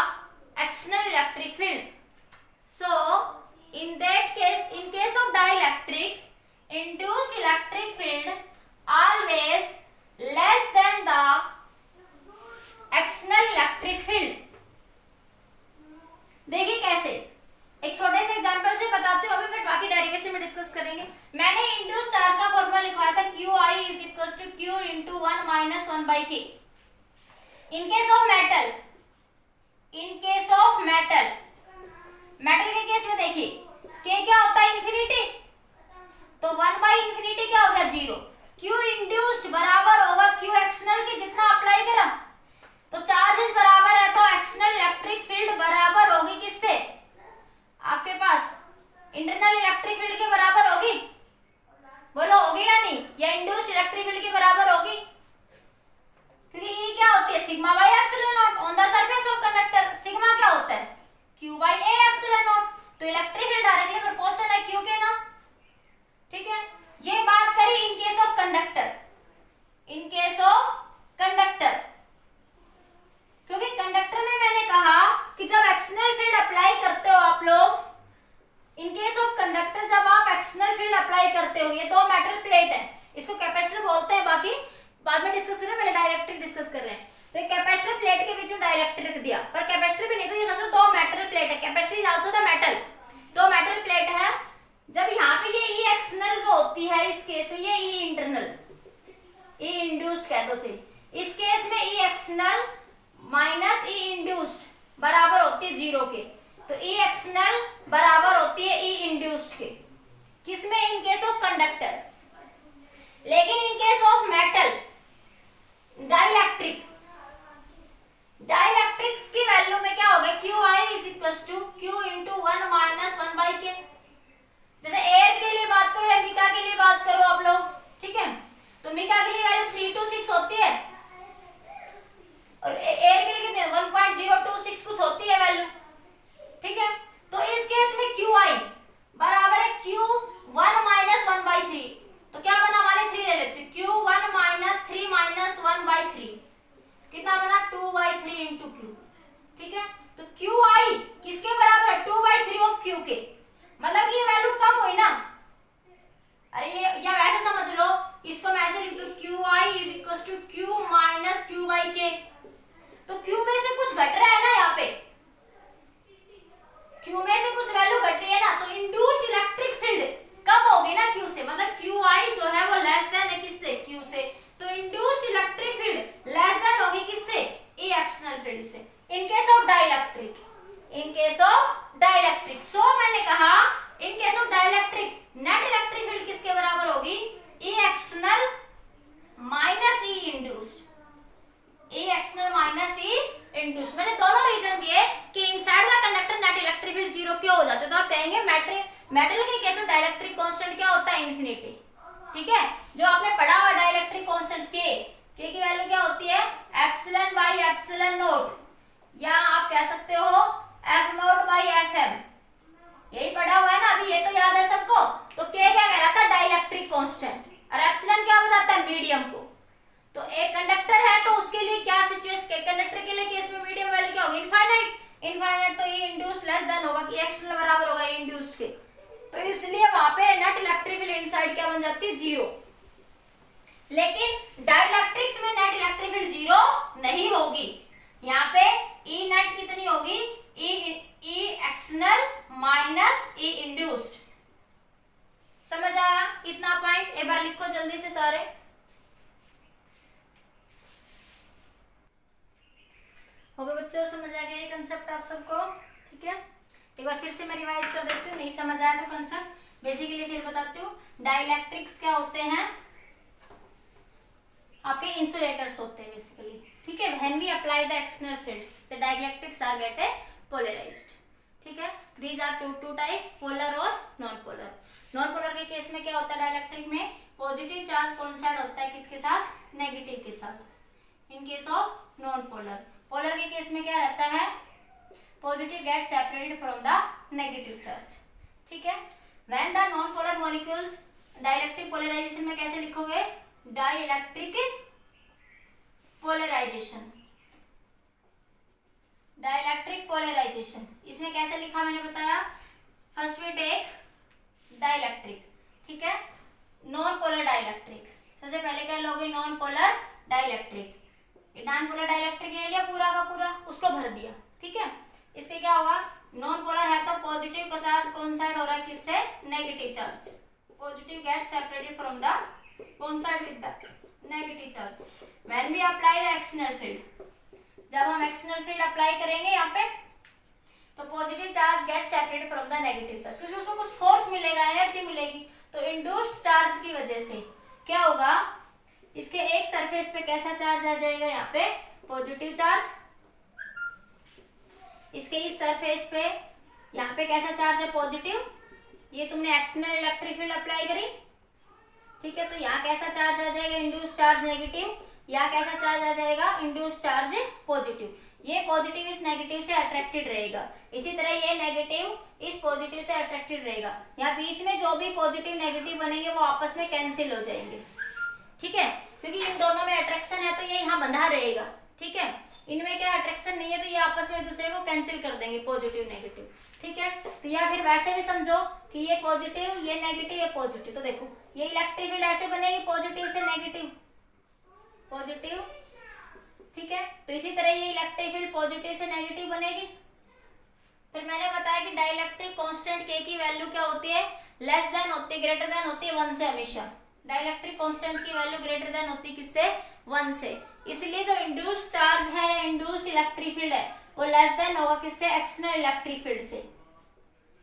[SPEAKER 1] external electric field. So in that case, in case of dielectric, induced electric field always less than the external electric field. देखिए कैसे, एक छोटे से एग्जांपल से बताती हूँ, अभी फिर बाकी डेरिवेशन में डिस्कस करेंगे। मैंने इंड्यूस चार्ज का फॉर्मूला लिखवाया था QI is equals to Q into 1 minus 1 by K. In case of metal, in case of metal, metal के केस में देखिए K क्या होता है, इंफिनिटी, तो 1 by इंफिनिटी क्या हो गया, 0। Q इंड्यूस्ड बराबर होगा Q एक्सटर्नल के, जितना अप्लाई करा, तो चार्जेस बराबर है, तो एक्सटर्नल इलेक्ट्रिक फील्ड बराबर होगी किससे, आपके पास इंटरनल इलेक्ट्रिक फील्ड के बराबर होगी, बोलो होगी या नहीं, या इंड्यूस्ड इलेक्ट्रिक फील्ड के बराबर होगी, क्योंकि E क्या होती है, sigma by epsilon naught on the surface of conductor, sigma क्या होता है, Q by A epsilon not, तो इलेक्ट्रिक फील्ड डायरेक्टली प्रोपोर्शनल है Q के ना, ठीक है। ये बात करी इन case of conductor, in case of conductor, क्योंकि कंडक्टर में मैंने कहा कि जब एक्सटर्नल फील्ड अप्लाई करते हो आप लोग, इन केस ऑफ कंडक्टर जब आप एक्सटर्नल फील्ड अप्लाई करते हो, ये दो मेटल प्लेट है, इसको कैपेसिटर बोलते हैं, बाकी बाद में डिस्कस करें, पहले डाइलेक्ट्रिक डिस्कस कर रहे हैं। तो एक कैपेसिटर प्लेट के बीच में डाइलेक्ट्रिक रख दिया, पर कैपेसिटर भी नहीं, तो ये समझो दो मेटल प्लेट है, capacitor is also the metal, दो मेटल प्लेट है। जब यहाँ पे ये E एक्सटर्नल जो होती है, इस केस में ये E इंटरनल, E इंड्यूस्ड कह दो चाहिए, इस केस में E external minus E induced बराबर होती है 0 के, तो E एक्सटर्नल बराबर होती है E इंड्यूस्ड के, किसमें, इन केस ऑफ कंडक्टर। लेकिन in case of metal dielectric, dielectrics की वैल्यू में क्या होगा, QI is equals to Q into 1 minus 1 by K। जैसे एयर के लिए बात करो या मिका के लिए बात करो आप लोग, ठीक है, तो मिका के लिए वैल्यू 326 होती है, और एयर के लिए कितने 1.026 कुछ होती है वैल्यू, ठीक है। तो इस केस में QI बराबर है Q1 minus 1 by 3, तो क्या बना, हमारे 3 ले लेते हैं, Q1 minus 3 minus 1 by 3 कितना बना, 2 by 3 into Q, ठीक है। तो QI किसके बराबर है, 2 by 3 ऑफ Q के, मतलब कि ये वैल्यू कम हुई ना, अरे ये या वैसे समझ लो, इसको मैं ऐसे लिख दूं, QI is equals to Q minus Q by K, तो Q में से कुछ घट रहा है ना, यहाँ पे Q में से कुछ वैल्यू घट रही है ना, तो इंड्यूस्ड इलेक्ट्रिक फील्ड कम होगी ना Q से, मतलब QI जो है वो लेस देन है किससे, Q से, तो induced electric field less than होगी किससे, E एक्सटर्नल फील्ड से, in case of dielectric, in case of dielectric. So मैंने कहा in case of dielectric net electric field किसके बराबर होगी, E external minus E induced, E external minus E induced. मैंने दोनों रीजन दिए कि inside the conductor net electric field 0 क्यों हो जाते, तो आप कहेंगे मेटल के केस में डाइलेक्ट्रिक कांस्टेंट क्या होता है, इंफिनिटी, ठीक है। जो आपने पढ़ा हुआ डाइलेक्ट्रिक कांस्टेंट K की वैल्यू क्या होती है, एप्सिलॉन बाई एप्सिलॉन नोट, या आप कह सकते हो F नोट बाई FM, यही पढ़ा हुआ है ना अभी, ये तो याद है सबको। तो K क्या कहलाता है, डाइलेक्ट्रिक कांस्टेंट, और एप्सिलॉन क्या बताता है, मीडियम को। तो एक कंडक्टर है तो उसके लिए क्या सिचुएशन, कंडक्टर के लिए केस में मीडियम वैल्यू क्या होगी, इनफाइनाइट, इनफाइनाइट, तो ये इंड्यूस्ड लेस देन होगा कि एक्सटर्नल बराबर होगा इंड्यूस्ड के, तो इसलिए वहां पे नेट इलेक्ट्रिक फील्ड इनसाइड क्या बन जाती है, 0। लेकिन डाइलेक्ट्रिक्स में नेट इलेक्ट्रिक फील्ड 0 नहीं होगी, यहाँ पे E नेट कितनी होगी, E external minus E induced. समझ आया इतना पॉइंट, एक बार लिखो जल्दी से सारे। हो गए बच्चों, समझ आ गया ये कंसेप्ट आप सबको? ठीक है, एक बार फिर से मैं रिवाइज कर देती हूँ, नहीं समझ आया तो कंसेप्ट बेसिकली फिर बताती हूँ। डाइलेक्ट्रिक्स क्या होते हैं? आपके इंसुलेटर्स होते हैं बेसिकली। ठीक है, when we apply the external field the dielectrics are get polarized. These are, these आर टू टाइप, पोलर और नॉन पोलर। नॉन पोलर के केस में क्या होता है? डाइलेक्ट्रिक में पॉजिटिव चार्ज कोइंसाइड होता है किसके साथ? नेगेटिव के साथ। In case of non polar. Polar के केस में क्या रहता है? Positive get separated from the negative charge. ठीक है, when the non polar molecules, dielectric polarization में कैसे लिखोगे? Dielectric polarization. डाइलेक्ट्रिक पोलराइजेशन इसमें कैसे लिखा मैंने बताया। फर्स्ट वी टेक डाइलेक्ट्रिक, ठीक है, नॉन पोलर डाइलेक्ट्रिक। सबसे पहले क्या लोगे? Non polar dielectric. Non polar dielectric ले लिया पूरा का पूरा, उसको भर दिया। ठीक है, इससे क्या होगा? नॉन पोलर है तो पॉजिटिव का चार्ज कोइंसाइड हो रहा है किससे? Negative charge. Positive get separated from the coincide with the negative charge. When we apply the external field, जब हम एक्सटर्नल फील्ड अप्लाई करेंगे यहाँ पे, तो positive charge get separated from the negative charge, क्योंकि उसको कुछ फोर्स मिलेगा, एनर्जी मिलेगी। तो इंड्यूस्ड चार्ज की वजह से क्या होगा? इसके एक सरफेस पे कैसा चार्ज आ जाएगा? यहाँ पे पॉजिटिव चार्ज। इसके इस सरफेस पे यहाँ पे कैसा चार्ज है? पॉजिटिव। ये तुमने एक्सटर्नल इलेक्ट्रिक फील्ड अप्लाई करी, ठीक है, तो यहाँ कैसा चार्ज आ जाएगा? Induced charge negative. यहाँ कैसा चार्ज आ जाएगा? Induced charge positive. ये पॉजिटिव इस नेगेटिव से अट्रैक्टेड रहेगा, इसी तरह ये नेगेटिव इस पॉजिटिव से अट्रैक्टेड रहेगा। यहाँ बीच में जो भी पॉजिटिव नेगेटिव बनेंगे वो आपस में कैंसिल हो जाएंगे। ठीक है, क्योंकि इन दोनों में अट्रैक्शन है तो ये यहाँ बंधा रहेगा। ठीक है, इनमें क्या अट्रैक्शन नहीं है तो ये आपस में एक दूसरे को कैंसिल कर देंगे, पॉजिटिव नेगेटिव। ठीक है, तो या फिर वैसे भी समझो कि ये पॉजिटिव, ये नेगेटिव, ये पॉजिटिव, तो देखो ये इलेक्ट्रिक फील्ड ऐसे बनेगी, पॉजिटिव से नेगेटिव, पॉजिटिव। ठीक है, तो इसी तरह ये इलेक्ट्रिक फील्ड पॉजिटिव से नेगेटिव बनेगी। फिर मैंने बताया कि डाइलेक्ट्रिक कांस्टेंट के की वैल्यू क्या होती है? लेस देन होती है, ग्रेटर देन होती है 1 से हमेशा। डाइलेक्ट्रिक कांस्टेंट की वैल्यू ग्रेटर देन होती है किससे? 1 से। इसलिए जो इंड्यूस्ड चार्ज है, इंड्यूस्ड इलेक्ट्रिक फील्ड है, वो लेस देन होगा किससे? एक्सटर्नल इलेक्ट्रिक फील्ड से।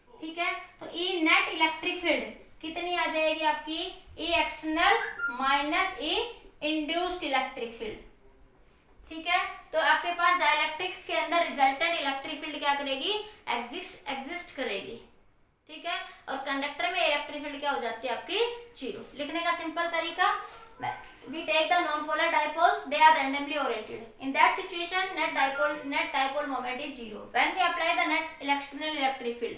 [SPEAKER 1] ठीक है, तो ई नेट इलेक्ट्रिक फील्ड कितनी आ जाएगी आपकी? ई एक्सटर्नल माइनस ई इंड्यूस्ड इलेक्ट्रिक फील्ड। ठीक है, तो आपके पास डाइलेक्ट्रिक्स के अंदर रिजल्टेंट इलेक्ट्रिक फील्ड क्या करेगी? एग्जिस्ट करेगी। ठीक है, और कंडक्टर में इलेक्ट्रिक फील्ड क्या हो जाती है आपकी? 0। लिखने का सिंपल तरीका, we take the non-polar dipoles, they are randomly oriented. In that situation, net dipole moment is 0. When we apply the net external electric field,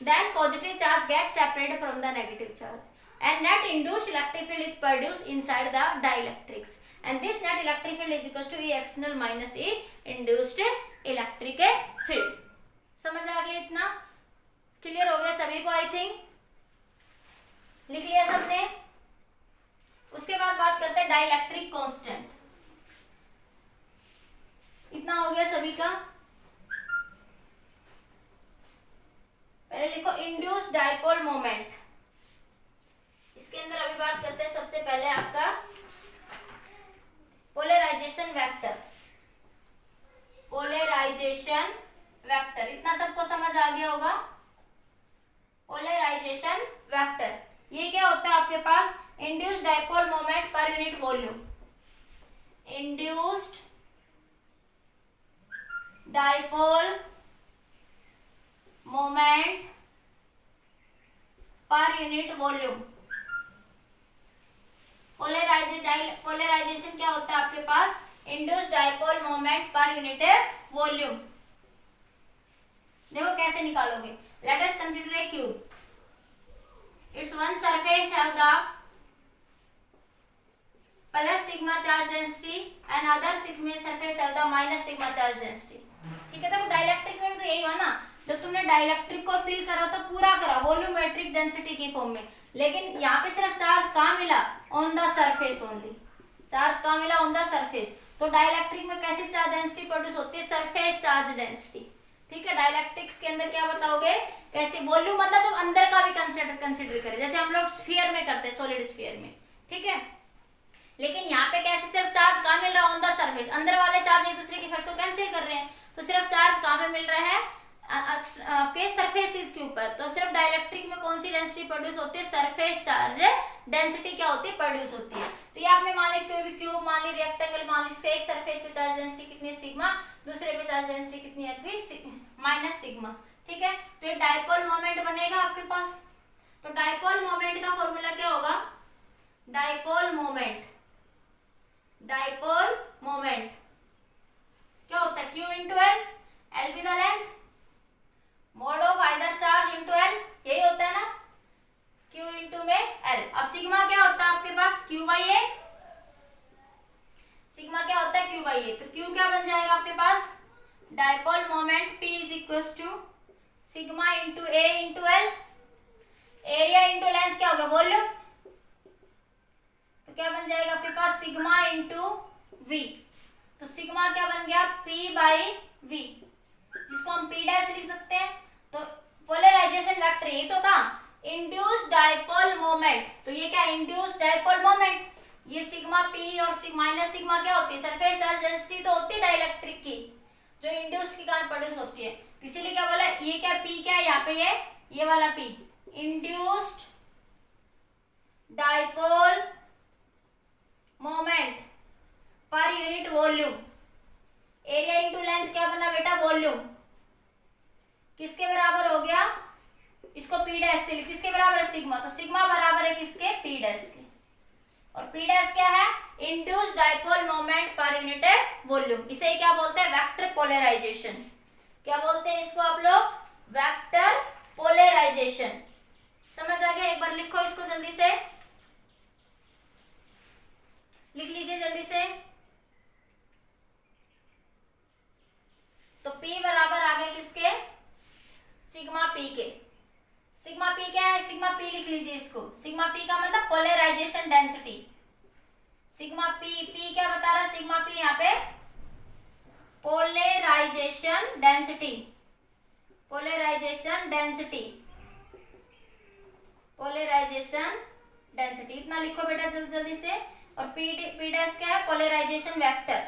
[SPEAKER 1] then positive charge gets separated from the negative charge, and net induced electric field is produced inside the dielectrics. And this net electric field is equals to E external minus E induced electric field. समझ आ गया? इतना क्लियर हो गया सभी को? आई थिंक लिख लिया सबने। उसके बाद बात करते हैं डाइलेक्ट्रिक कांस्टेंट। इतना हो गया सभी का? पहले लिखो इंड्यूस्ड डाइपोल मोमेंट। इसके अंदर अभी बात करते हैं सबसे पहले आपका पोलराइजेशन वेक्टर। पोलराइजेशन वेक्टर इतना सबको समझ आ गया होगा? पोलराइजेशन वेक्टर ये क्या होता है आपके पास? Induced dipole moment per unit volume. Induced dipole moment per unit volume. Polarisation क्या होता है आपके पास? Induced dipole moment per unit volume. देखो कैसे निकालोगे? Let us consider a cube. Its one surface have the plus sigma charge density and other sigma surface have the minus sigma charge density. ठीक है, देखो डाइलेक्ट्रिक में तो यही हुआ ना, जब तुमने डाइलेक्ट्रिक को फिल करो तो पूरा करा वॉल्यूमेट्रिक डेंसिटी की फॉर्म में, लेकिन यहाँ पे सिर्फ चार्ज कहाँ मिला? On the surface only. Charge कहाँ मिला? On the surface. तो डाइलेक्ट्रिक में कैसी चार्ज डेंसिटी प्रोड्यूस होती है? Surface charge density. ठीक है, डाइलेक्ट्रिक्स के अंदर क्या बताओगे? कैसे वॉल्यूम मतलब जब अंदर का भी कंसिडर करें, जैसे हम लोग स्फीयर में करते हैं, सॉलिड स्फीयर में। ठीक है, लेकिन यहाँ पे कैसे सिर्फ चार्ज कहाँ मिल रहा है? On the surface. अंदर वाले चार्ज एक दूसरे के इफेक्ट को कैंसिल कर रहे हैं, तो सिर्फ चार्ज कहाँ पे मिल रहा है, आपके सरफेसेस के ऊपर। तो सिर्फ डाइलेक्ट्रिक में कौन सी डेंसिटी प्रोड्यूस होती है, सरफेस चार्ज डेंसिटी क्या होती है, प्रोड्यूस होती है। तो ये आपने मान ली कोई भी क्यूब मान ली, रेक्टेंगल मान ली, एक सरफेस पे चार्ज डेंसिटी कितनी है सिग्मा, दूसरे पे चार्ज डेंसिटी कितनी है माइनस सिग्मा, ठीक है। तो ये डाइपोल मोमेंट बनेगा आपके पास। तो डाइपोल मोमेंट का फॉर्मूला क्या होगा, डाइपोल मोमेंट क्या होता है, Q into L, L be the length, mode of either charge into L, यही होता है ना, Q इंटू में एल। अब सिग्मा क्या होता है आपके पास, Q बाई ए, सिग्मा क्या होता है, Q बाई ए। तो Q क्या बन जाएगा आपके पास, dipole moment P is equal to sigma into A into L, area into length क्या होगा, वॉल्यूम। तो क्या बन जाएगा आपके पास, सिग्मा इंटू वी। तो सिग्मा क्या बन गया, P बाई वी, जिसको हम P डैश लिख सकते हैं। तो पोलराइजेशन वेक्टर ये तो था इंड्यूस्ड डाइपोल मोमेंट। तो ये क्या, इंड्यूस्ड डाइपोल मोमेंट, ये सिग्मा P और माइनस सिग्मा क्या होती है, सरफेस चार्ज डेंसिटी तो होती है डाइलेक्ट्रिक की, जो इंड्यूस के कारण प्रोड्यूस होती है। इसीलिए क्या बोला, ये क्या P क्या है यहाँ पे, ये वाला P, induced dipole moment per unit volume. Area into length क्या बना बेटा, वॉल्यूम, किसके बराबर हो गया, इसको P डैश से, किसके बराबर है, सिग्मा। तो सिग्मा बराबर है किसके, P डैश के। और P डैश क्या है, induced dipole moment per unit volume. इसे क्या बोलते हैं, वेक्टर पोलराइजेशन। क्या बोलते हैं इसको आप लोग, वेक्टर पोलराइजेशन। समझ आ गया, एक बार लिखो इसको जल्दी से, लिख लीजिए जल्दी से। तो P बराबर आ गया किसके, सिग्मा P के। सिग्मा P क्या है, सिग्मा P लिख लीजिए इसको। सिग्मा P का मतलब पोलराइजेशन डेंसिटी। सिग्मा P क्या बता रहा है, सिग्मा P यहाँ पे polarization density, polarization density, polarization density, इतना लिखो बेटा जल्दी से। और P डैश क्या है, पोलराइजेशन वेक्टर,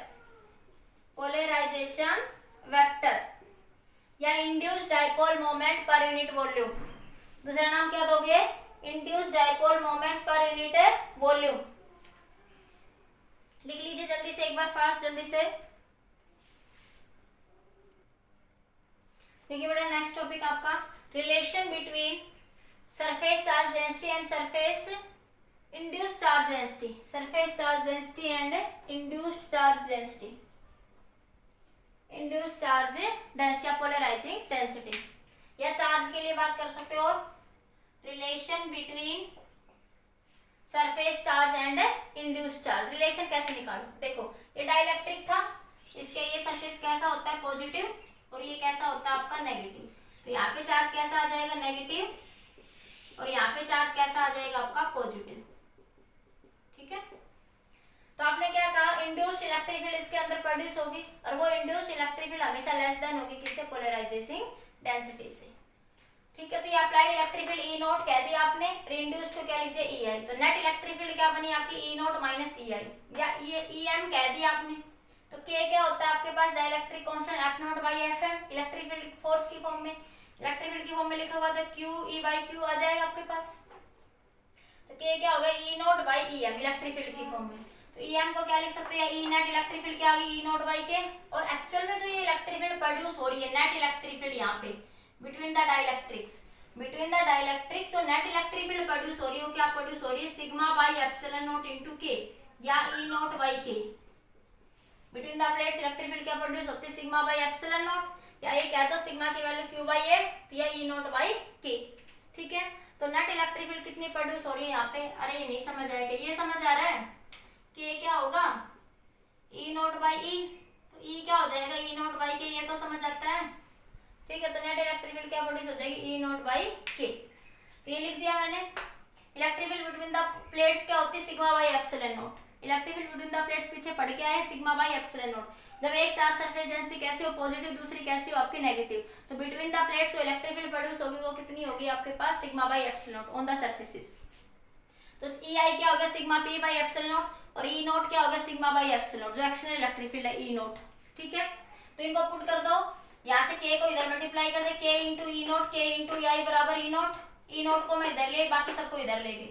[SPEAKER 1] पोलराइजेशन वेक्टर या induced dipole moment per unit volume. दूसरा नाम क्या दोगे, induced dipole moment per unit volume. लिख लीजिए जल्दी से एक बार, फास्ट जल्दी से। देखिए बेटा, नेक्स्ट टॉपिक आपका relation between surface charge density and surface induced charge density, surface charge density and induced charge density, induced charge density या पोलराइजिंग डेंसिटी, या चार्ज के लिए बात कर सकते हो। Relation between surface charge and induced charge, relation कैसे निकालो, देखो ये डाइलेक्ट्रिक था, इसके ये सरफेस कैसा होता है, पॉजिटिव, और ये कैसा होता है आपका नेगेटिव। तो यहाँ पे चार्ज कैसा आ जाएगा, नेगेटिव, और यहाँ पे चार्ज कैसा आ जाएगा आपका, पॉजिटिव, ठीक है। तो आपने क्या कहा, इंड्यूस्ड इलेक्ट्रिक फील्ड इसके अंदर प्रोड्यूस होगी, और वो इंड्यूस्ड इलेक्ट्रिक फील्ड हमेशा लेस देन होगी किससे, पोलराइजिंग डेंसिटी से, ठीक है। तो ये applied electric field E not कह दिया आपने, इंड्यूस्ड को क्या लिख दिया, ई आई। तो नेट इलेक्ट्रिक फील्ड क्या बनी आपकी, ई नॉट माइनस ई आई, या ये ई एम कह दिया आपने। तो के क्या होता है आपके पास, dielectric constant F naught by F M, electric field force की फॉर्म में, इलेक्ट्रिक फील्ड की फॉर्म में लिखा होगा तो क्यू ई बाई क्यू आ जाएगा आपके पास। तो के क्या होगा, E naught by E M, electric field की फॉर्म में। तो ई एम को क्या लिख सकते हो, ई नेट इलेक्ट्रिक फील्ड क्या आ गई, ई नॉट बाई के। और एक्चुअल में जो ये इलेक्ट्रिक फील्ड प्रोड्यूस हो रही है, नेट इलेक्ट्रिक फील्ड यहाँ पे between the dielectrics, between the dielectrics जो नेट इलेक्ट्रिक फील्ड प्रोड्यूस हो रही है वो क्या प्रोड्यूस हो रही है, sigma by epsilon not into के, या ई नॉट बाई के। Between the plates electric field क्या प्रोड्यूस होती है, सिग्मा बाई एप्सिलॉन नॉट, या ये कह दो सिग्मा की वैल्यू क्यू बाई ए, तो या ई नॉट बाई के, ठीक है। तो नेट इलेक्ट्रिक फील्ड कितनी प्रोड्यूस हो रही है यहाँ पे, अरे ये नहीं समझ आएगा, ये समझ आ रहा है, के क्या होगा, ई नॉट बाई ई, तो ई क्या हो जाएगा, ई नॉट बाई के, ये तो समझ आता है, ठीक है। तो नेट इलेक्ट्रिक फील्ड क्या प्रोड्यूस हो जाएगी, ई नॉट बाई के। तो ये लिख दिया मैंने। Electric field between the plates क्या होती है, sigma by epsilon not. Electric field between the plates पीछे पढ़ के आए, सिग्मा बाई एप्सिलॉन नॉट। जब एक चार्ज सरफेस डेंसिटी कैसी हो, पॉजिटिव, दूसरी कैसी हो आपकी नेगेटिव, तो बिटवीन द प्लेट्स जो इलेक्ट्रिक फील्ड प्रोड्यूस होगी वो कितनी होगी आपके पास, sigma by epsilon naught on the surfaces. तो ई आई क्या होगा, sigma P by epsilon naught, और ई नॉट क्या होगा, सिग्मा बाई एप्सिलॉन नॉट, जो एक्सटर्नल इलेक्ट्रिक फील्ड है ई नॉट, ठीक है। तो इनको पुट कर दो, यहाँ से k को इधर मल्टीप्लाई कर दे, k इंटू ई नोट, k इंटू आई बराबर ई नोट, ई नोट को मैं इधर ले, बाकी सबको इधर ले गई,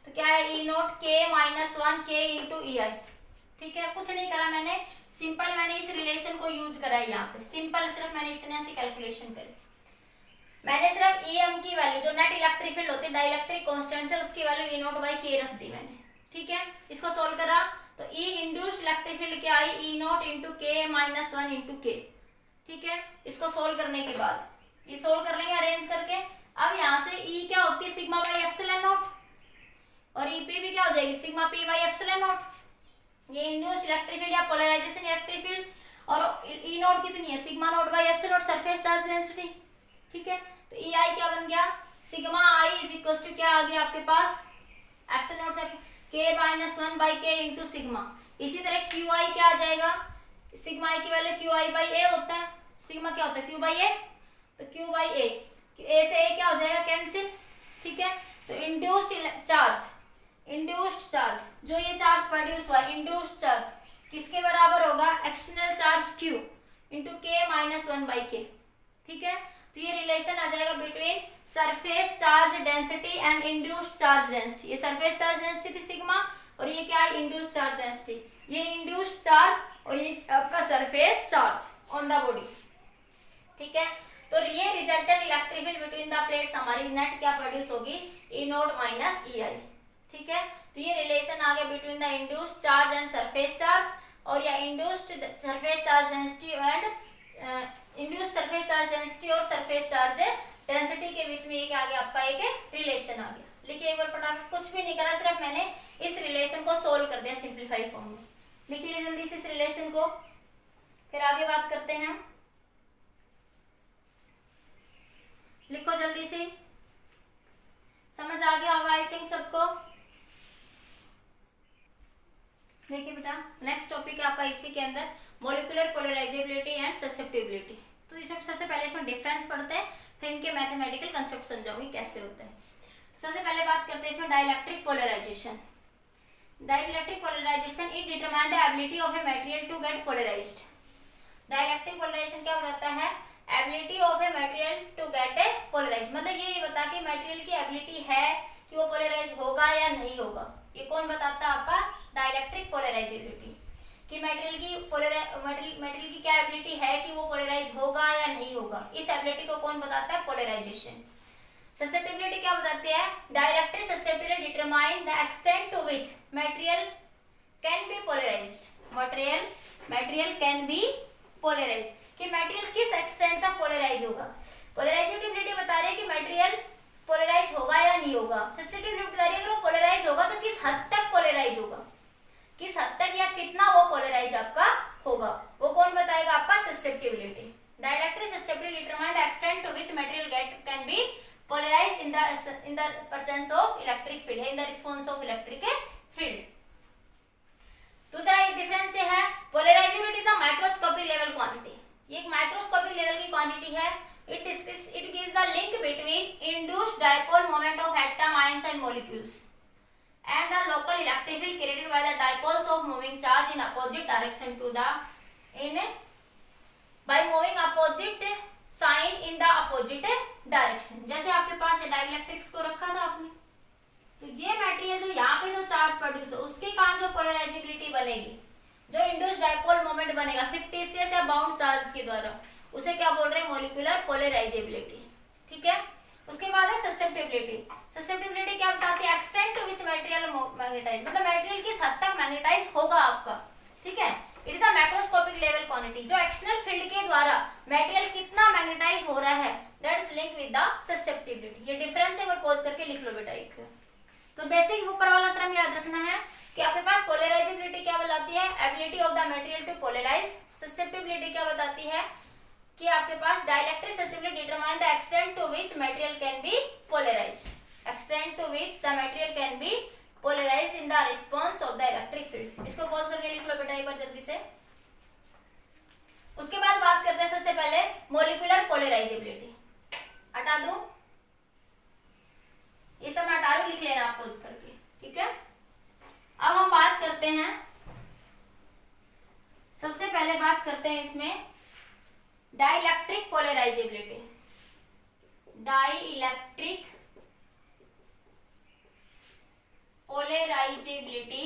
[SPEAKER 1] तो क्या है E naught k minus 1 k into E I. ठीक है, कुछ नहीं करा मैंने, सिंपल मैंने इस रिलेशन को यूज करा है यहाँ पे, सिंपल सिर्फ मैंने इतने से कैलकुलेशन करी। मैंने सिर्फ EM की वैल्यू जो नेट इलेक्ट्रिक फील्ड होती है डाइलेक्ट्रिक कांस्टेंट से, उसकी वैल्यू ई नोट बाई के रख दी मैंने। ठीक है, इसको सोल्व करा तो E इंड्यूस्ड इलेक्ट्रिक फील्ड क्या आई, ई नोट इंटू के माइनस 1 इंटू के। ठीक है, इसको सोल्व करने के बाद ये सोल्व कर लेंगे अरेंज करके। अब यहाँ से E क्या होती है, सिग्मा बाई एप्सिलॉन नॉट, और EP भी क्या हो जाएगी, sigma P by epsilon naught. ये इंड्यूस्ड इलेक्ट्रिक फील्ड या पोलराइजेशन इलेक्ट्रिक फील्ड, और E नोट कितनी है, sigma naught by epsilon naught surface charge density. ठीक है, तो EI क्या बन गया, sigma I is equal to क्या आ गया आपके पास, एप्सिलॉन नॉट से k minus 1 by K into sigma. इसी तरह QI क्या आ जाएगा, सिग्मा I की वैल्यू QI बाई A होता है, सिग्मा क्या होता है Q बाई A, तो Q बाई A से A क्या हो जाएगा, कैंसिल। ठीक है, तो इंड्यूस्ड चार्ज जो ये चार्ज प्रोड्यूस हुआ, इंड्यूस्ड चार्ज किसके बराबर होगा, एक्सटर्नल चार्ज Q इंटू के माइनस 1 बाई के। ठीक है, तो ये रिलेशन आ जाएगा between surface charge density and induced charge density. ये सरफेस चार्ज डेंसिटी थी सिग्मा, और ये क्या है, इंड्यूस्ड चार्ज डेंसिटी। ये इंड्यूस्ड चार्ज और ये आपका surface charge on the body. ठीक है, तो ये resultant electric field between the plates हमारी नेट क्या प्रोड्यूस होगी, ई नोट माइनस ई आई। ठीक है, तो ये रिलेशन आ गया between the induced charge and surface charge, और या induced surface charge density and induced surface charge density और सरफेस चार्ज डेंसिटी के बीच में एक आ गया आपका एक रिलेशन आ गया। लिखिए एक बार फटाफट, कुछ भी नहीं करा, सिर्फ मैंने इस रिलेशन को सोल्व कर दिया सिंपलीफाइड फॉर्म में। लिखिए जल्दी से इस रिलेशन को, फिर आगे बात करते हैं। लिखो जल्दी से, समझ आ गया होगा आई थिंक सबको। देखिए बेटा, नेक्स्ट टॉपिक है आपका इसी के अंदर मॉलिक्यूलर पोलराइजेबिलिटी एंड ससेप्टिबिलिटी। तो इसमें सबसे पहले इसमें डिफरेंस पढ़ते हैं, फिर इनके मैथमेटिकल कंसेप्ट समझाऊंगी कैसे होता है। तो सबसे पहले बात करते हैं इसमें dielectric polarization. Dielectric polarization it determine the ability of a material to get polarized. Dielectric polarization क्या बताता है, ability of a material to get a polarized, मतलब ये बता के मटेरियल की एबिलिटी है कि वो पोलराइज होगा या नहीं होगा। ये कौन बताता है, आपका डाइलेक्ट्रिक पोलराइजेबिलिटी, कि मटेरियल की क्या एबिलिटी है कि वो पोलराइज होगा या नहीं होगा। इस एबिलिटी को कौन बताता है, पोलराइजेशन। ससेप्टिबिलिटी क्या बताती है, dielectric susceptibility determine the extent to which material can be polarized. Material can be polarized, कि मटेरियल किस एक्सटेंट तक पोलराइज होगा। पोलराइजेबिलिटी बता रही है कि मटेरियल पोलराइज होगा या नहीं होगा। ससेप्टिबिलिटी बता रही है अगर वो पोलराइज होगा तो किस हद तक पोलराइज होगा, किस हद तक या कितना वो पोलराइज आपका होगा, वो कौन बताएगा, आपका susceptibility. Dielectric susceptibility determine the extent to which material can be polarized in the presence of electric field, in the response of electric field। दूसरा एक डिफरेंस है, polarisability is the microscopic level quantity. ये एक माइक्रोस्कोपिक लेवल की क्वांटिटी है। It gives the link between induced dipole moment of atom, ions and molecules and the local electric field created by the dipoles of moving charge in opposite direction to the by moving opposite sign in the opposite direction। जैसे आपके पास डाइलेक्ट्रिक्स को रखा था आपने, तो ये मटेरियल जो यहाँ पे जो चार्ज प्रोड्यूस हो उसके कारण जो पोलराइजेबिलिटी बनेगी, जो इंड्यूस्ड डाइपोल मोमेंट बनेगा फिक्टिशियस या बाउंड चार्ज के द्वारा, उसे क्या बोल रहे हैं, मॉलिक्यूलर पोलराइजेबिलिटी। ठीक है, उसके बाद है ससेप्टिबिलिटी। ससेप्टिबिलिटी क्या बताती है, extent to which material magnetize, मतलब मटेरियल किस हद तक मैग्नेटाइज होगा आपका। ठीक है, it is the microscopic level quantity, जो एक्सटर्नल फील्ड के द्वारा मटेरियल कितना मैग्नेटाइज हो रहा है, that is linked with the susceptibility. ये डिफरेंस है, और पॉज करके लिख लो बेटा एक। तो बेसिक ऊपर वाला टर्म याद रखना है कि आपके पास पोलराइजेबिलिटी क्या बताती है, ability of the material to polarise. Susceptibility क्या बताती है कि आपके पास dielectric susceptibility determine the extent to which material can be polarised, extent to which the material can be polarised in the response of the electric field. इसको पॉज करके लिख लो बेटा एक बार जल्दी से। उसके बाद बात करते हैं सबसे पहले मॉलिक्यूलर पोलराइजेबिलिटी। हटा दूं, ये सब मैं हटा दूं, लिख लेना आप पॉज करके। ठीक है, अब हम बात करते हैं, सबसे पहले बात करते हैं इसमें डाइलेक्ट्रिक पोलराइजेबिलिटी, डाइलेक्ट्रिक पोलराइजेबिलिटी।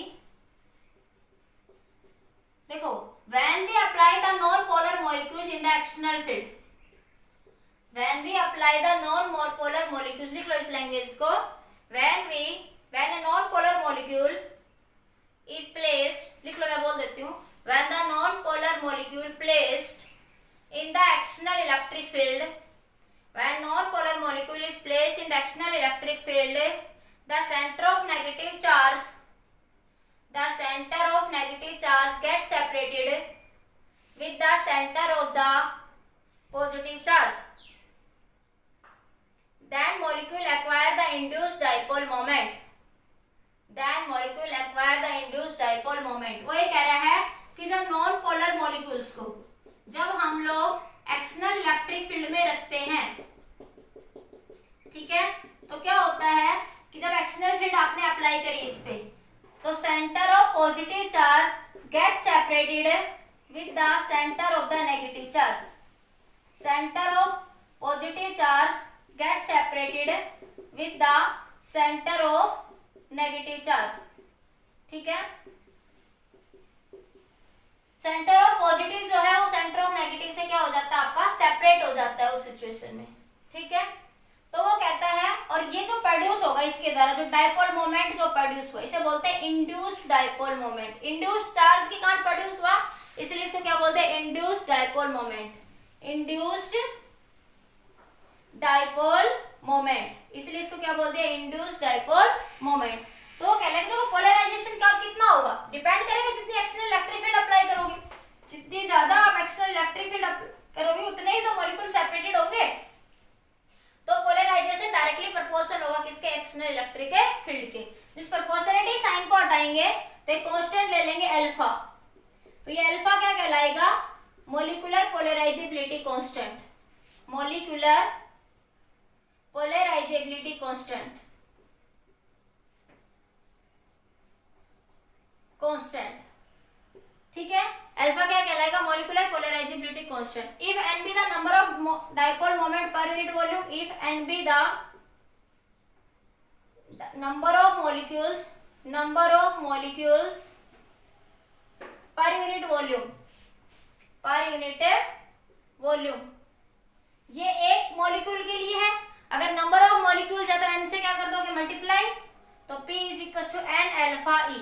[SPEAKER 1] देखो, when we apply the non-polar molecules in the external field, when we apply the non-polar molecules, लिख लो इस लैंग्वेज को, when a non-polar molecule is placed, लिख लो, मैं बोल देती हूँ, when the non-polar molecule placed in the external electric field, when non-polar molecule is placed in the external electric field, the center of negative charge gets separated with the center of the positive charge. Then molecule acquire the induced dipole moment. वो ये कह रहा है कि जब नॉन पोलर मॉलिक्यूल्स को जब हम लोग एक्सटर्नल इलेक्ट्रिक फील्ड में रखते हैं, ठीक है, तो क्या होता है कि जब एक्सटर्नल फील्ड आपने अप्लाई करी इस पे, तो centre of positive charge get separated with the centre of the negative charge. Centre of positive charge get separated with the centre of negative charge, ठीक है। सेंटर ऑफ पॉजिटिव जो है वो सेंटर ऑफ नेगेटिव से क्या हो जाता है, आपका सेपरेट हो जाता है उस सिचुएशन में, ठीक है। तो वो कहता है, और ये जो प्रोड्यूस होगा इसके द्वारा, जो डाइपोल मोमेंट जो प्रोड्यूस हुआ, इसे बोलते हैं induced dipole moment. Induced charge के कारण प्रोड्यूस हुआ, इसलिए इसको क्या बोलते हैं, induced dipole moment. Induced dipole moment, इसलिए इसको क्या बोलते हैं, इंड्यूस्ड डाइपोल मोमेंट। तो वो कह रहे हैं पोलराइजेशन का कितना होगा, डिपेंड करेगा जितनी एक्सटर्नल इलेक्ट्रिक फील्ड अप्लाई करोगे, जितनी ज्यादा आप एक्सटर्नल इलेक्ट्रिक फील्ड करोगे उतने ही तो मॉलिक्यूल सेपरेटेड होंगे। तो पोलराइजेशन डायरेक्टली प्रोपोर्शनल होगा किसके, एक्सटर्नल इलेक्ट्रिक फील्ड के। जिस प्रोपोर्शनलिटी साइन को हटाएंगे तो एक कांस्टेंट ले लेंगे अल्फा, तो ये अल्फा क्या कहलाएगा, molecular polarisability constant. Molecular polarisability constant, ठीक है। अल्फा क्या कहलाएगा, molecular polarisability constant. If n be the number of dipole moment per unit volume, if n be the number of molecules per unit volume, ये एक मॉलिक्यूल के लिए है। अगर नंबर ऑफ मॉलिक्यूल्स है तो n से क्या कर दोगे, मल्टीप्लाई, तो P is equal to n alpha E,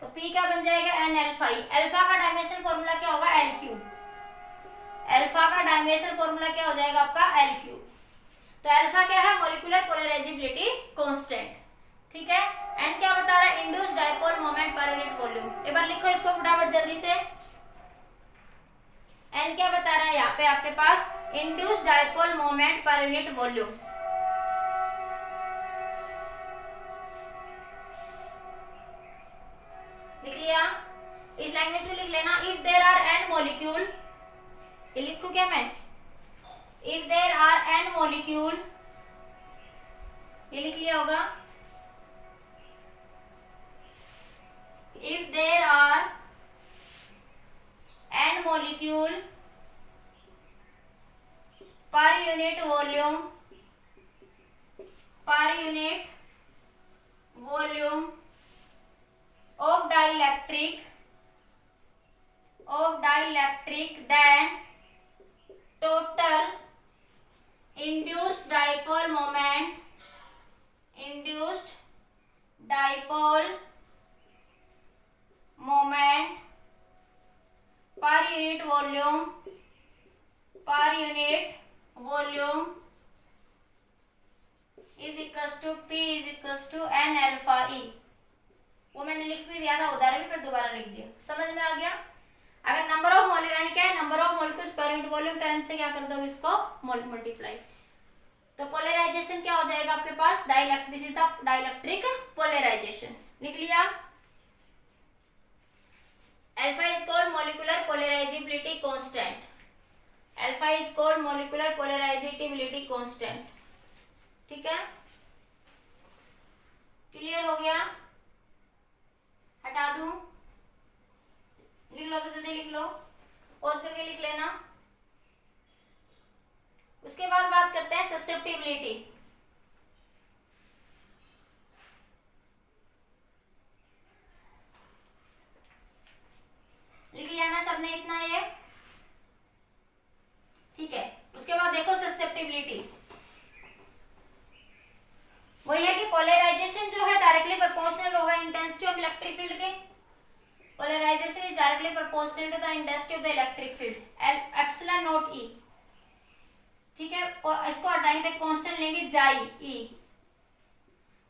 [SPEAKER 1] तो P क्या बन जाएगा, n अल्फा ई। अल्फा का डायमेंशन फॉर्मूला क्या होगा, L क्यूब। अल्फा का डायमेंशन फॉर्मूला क्या हो जाएगा आपका, L क्यूब। तो अल्फा क्या है, मॉलिक्यूलर पोलराइजेबिलिटी कांस्टेंट, ठीक है। n क्या बता रहा है, induced dipole moment per unit volume. एक बार लिखो इसको फटाफट जल्दी से। n क्या बता रहा है यहाँ पे आपके पास, induced dipole moment per unit volume. लिख लिया, इस लैंग्वेज में लिख लेना। If there are n molecule, ये लिखूं क्या मैं, if there are n molecule, ये लिख लिया होगा। If there are n molecule per unit volume of dielectric, then total induced dipole moment per unit volume is equals to P is equals to n alpha e। वो मैंने लिख भी दिया था उधर भी, फिर दोबारा लिख दिया, समझ में आ गया। अगर नंबर ऑफ मॉलिक्यूल क्या है, number of molecules per unit volume, तो n से क्या कर दो इसको मल्टीप्लाई, तो पोलराइजेशन क्या हो जाएगा आपके पास, this is the dielectric polarisation. लिख लिया। Alpha is called molecular polarisability constant. Alpha is called molecular polarisability constant, ठीक है। क्लियर हो गया, हटा दूं, लिख लो तो जल्दी लिख लो, पॉज करके लिख लेना। उसके बाद बात करते हैं ससेप्टिबिलिटी। लिख लिया ना सबने इतना ये, ठीक है। उसके बाद देखो ससेप्टिबिलिटी, वही है कि पोलराइजेशन जो है डायरेक्टली प्रोपोर्शनल होगा इंटेंसिटी ऑफ इलेक्ट्रिक फील्ड के। Polarisation is directly proportional to the intensity of the electric field epsilon naught E, ठीक है। और इसको हटाएंगे तो कांस्टेंट लेंगे जाई ई।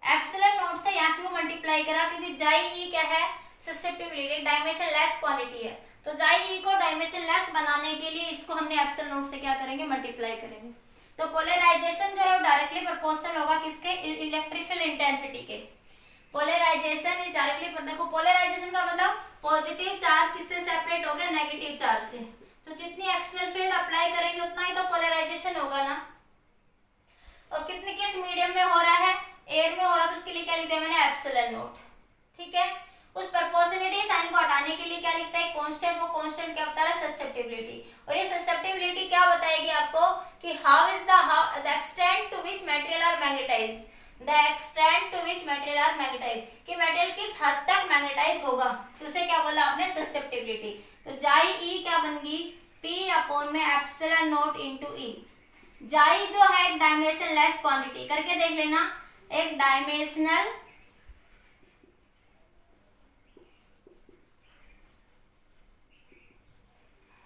[SPEAKER 1] एप्सिलॉन नॉट से यहाँ क्यों मल्टीप्लाई करा, क्योंकि जाई ई क्या है, ससेप्टिबिलिटी, डायमेंशन लेस क्वांटिटी है। तो जाई ई को डायमेंशन लेस बनाने के लिए इसको हमने एप्सिलॉन नॉट से क्या करेंगे, मल्टीप्लाई करेंगे। तो पोलराइजेशन जो है वो डायरेक्टली प्रोपोर्शनल होगा किसके, इलेक्ट्रिक फील्ड इंटेंसिटी के। पोलराइजेशन इज डायरेक्टली, देखो पोलराइजेशन का मतलब पॉजिटिव चार्ज किससे सेपरेट हो गया, नेगेटिव चार्ज से। तो जितनी एक्सटर्नल फील्ड अप्लाई करेंगे उतना ही तो पोलराइजेशन होगा ना। और कितने किस मीडियम में हो रहा है, एयर में हो रहा है, तो उसके लिए क्या लिख दिया मैंने, एप्सिलॉन नॉट, ठीक है। उस प्रोपोर्शनलिटी साइन को हटाने के लिए क्या लिखता है, कांस्टेंट। वो कांस्टेंट क्या बता रहा है, ससेप्टिबिलिटी। और ये ससेप्टिबिलिटी क्या बताएगी आपको कि how is the extent to which material are magnetized, the extent to which material are magnetized, कि मटेरियल किस हद तक मैग्नेटाइज होगा, तो उसे क्या बोला आपने, ससेप्टिबिलिटी। तो जाई ई क्या बन गई, P अपॉन में एप्सिलॉन नॉट इनटू ई। जाई जो है एक डायमेंशन लेस क्वांटिटी, करके देख लेना, एक डायमेंशनल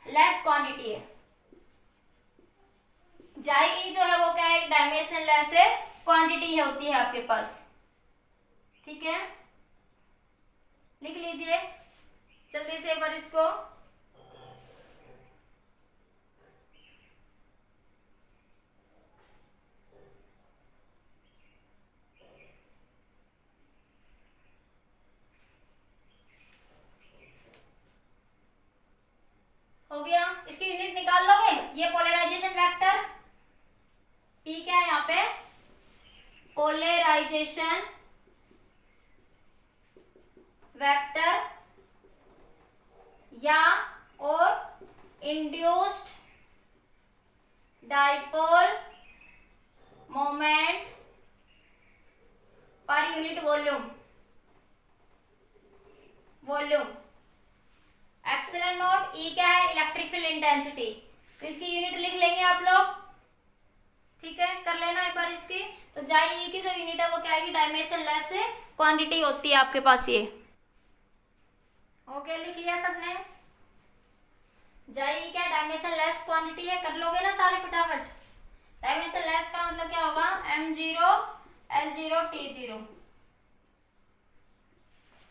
[SPEAKER 1] लेस क्वांटिटी है। जाई ई जो है वो क्या है, एक डायमेंशन लेस है क्वांटिटी होती है आपके पास, ठीक है। लिख लीजिए जल्दी से एक बार इसको। हो गया, इसकी यूनिट निकाल लोगे। ये पोलराइजेशन वेक्टर P क्या है यहाँ पे, पोलराइजेशन वेक्टर या और induced dipole moment per unit volume. Epsilon naught E क्या है, इलेक्ट्रिक फील्ड इंटेंसिटी, तो इसकी यूनिट लिख लेंगे आप लोग, ठीक है। कर लेना एक बार इसकी। तो जाई ई की जो यूनिट है वो क्या आएगी, डायमेंशन लेस क्वांटिटी होती है आपके पास ये। ओके, लिख लिया सबने। जाई ई क्या डायमेंशन लेस क्वांटिटी है, कर लोगे ना सारे फटाफट। डायमेंशन लेस का मतलब क्या होगा, m0 l0 t0।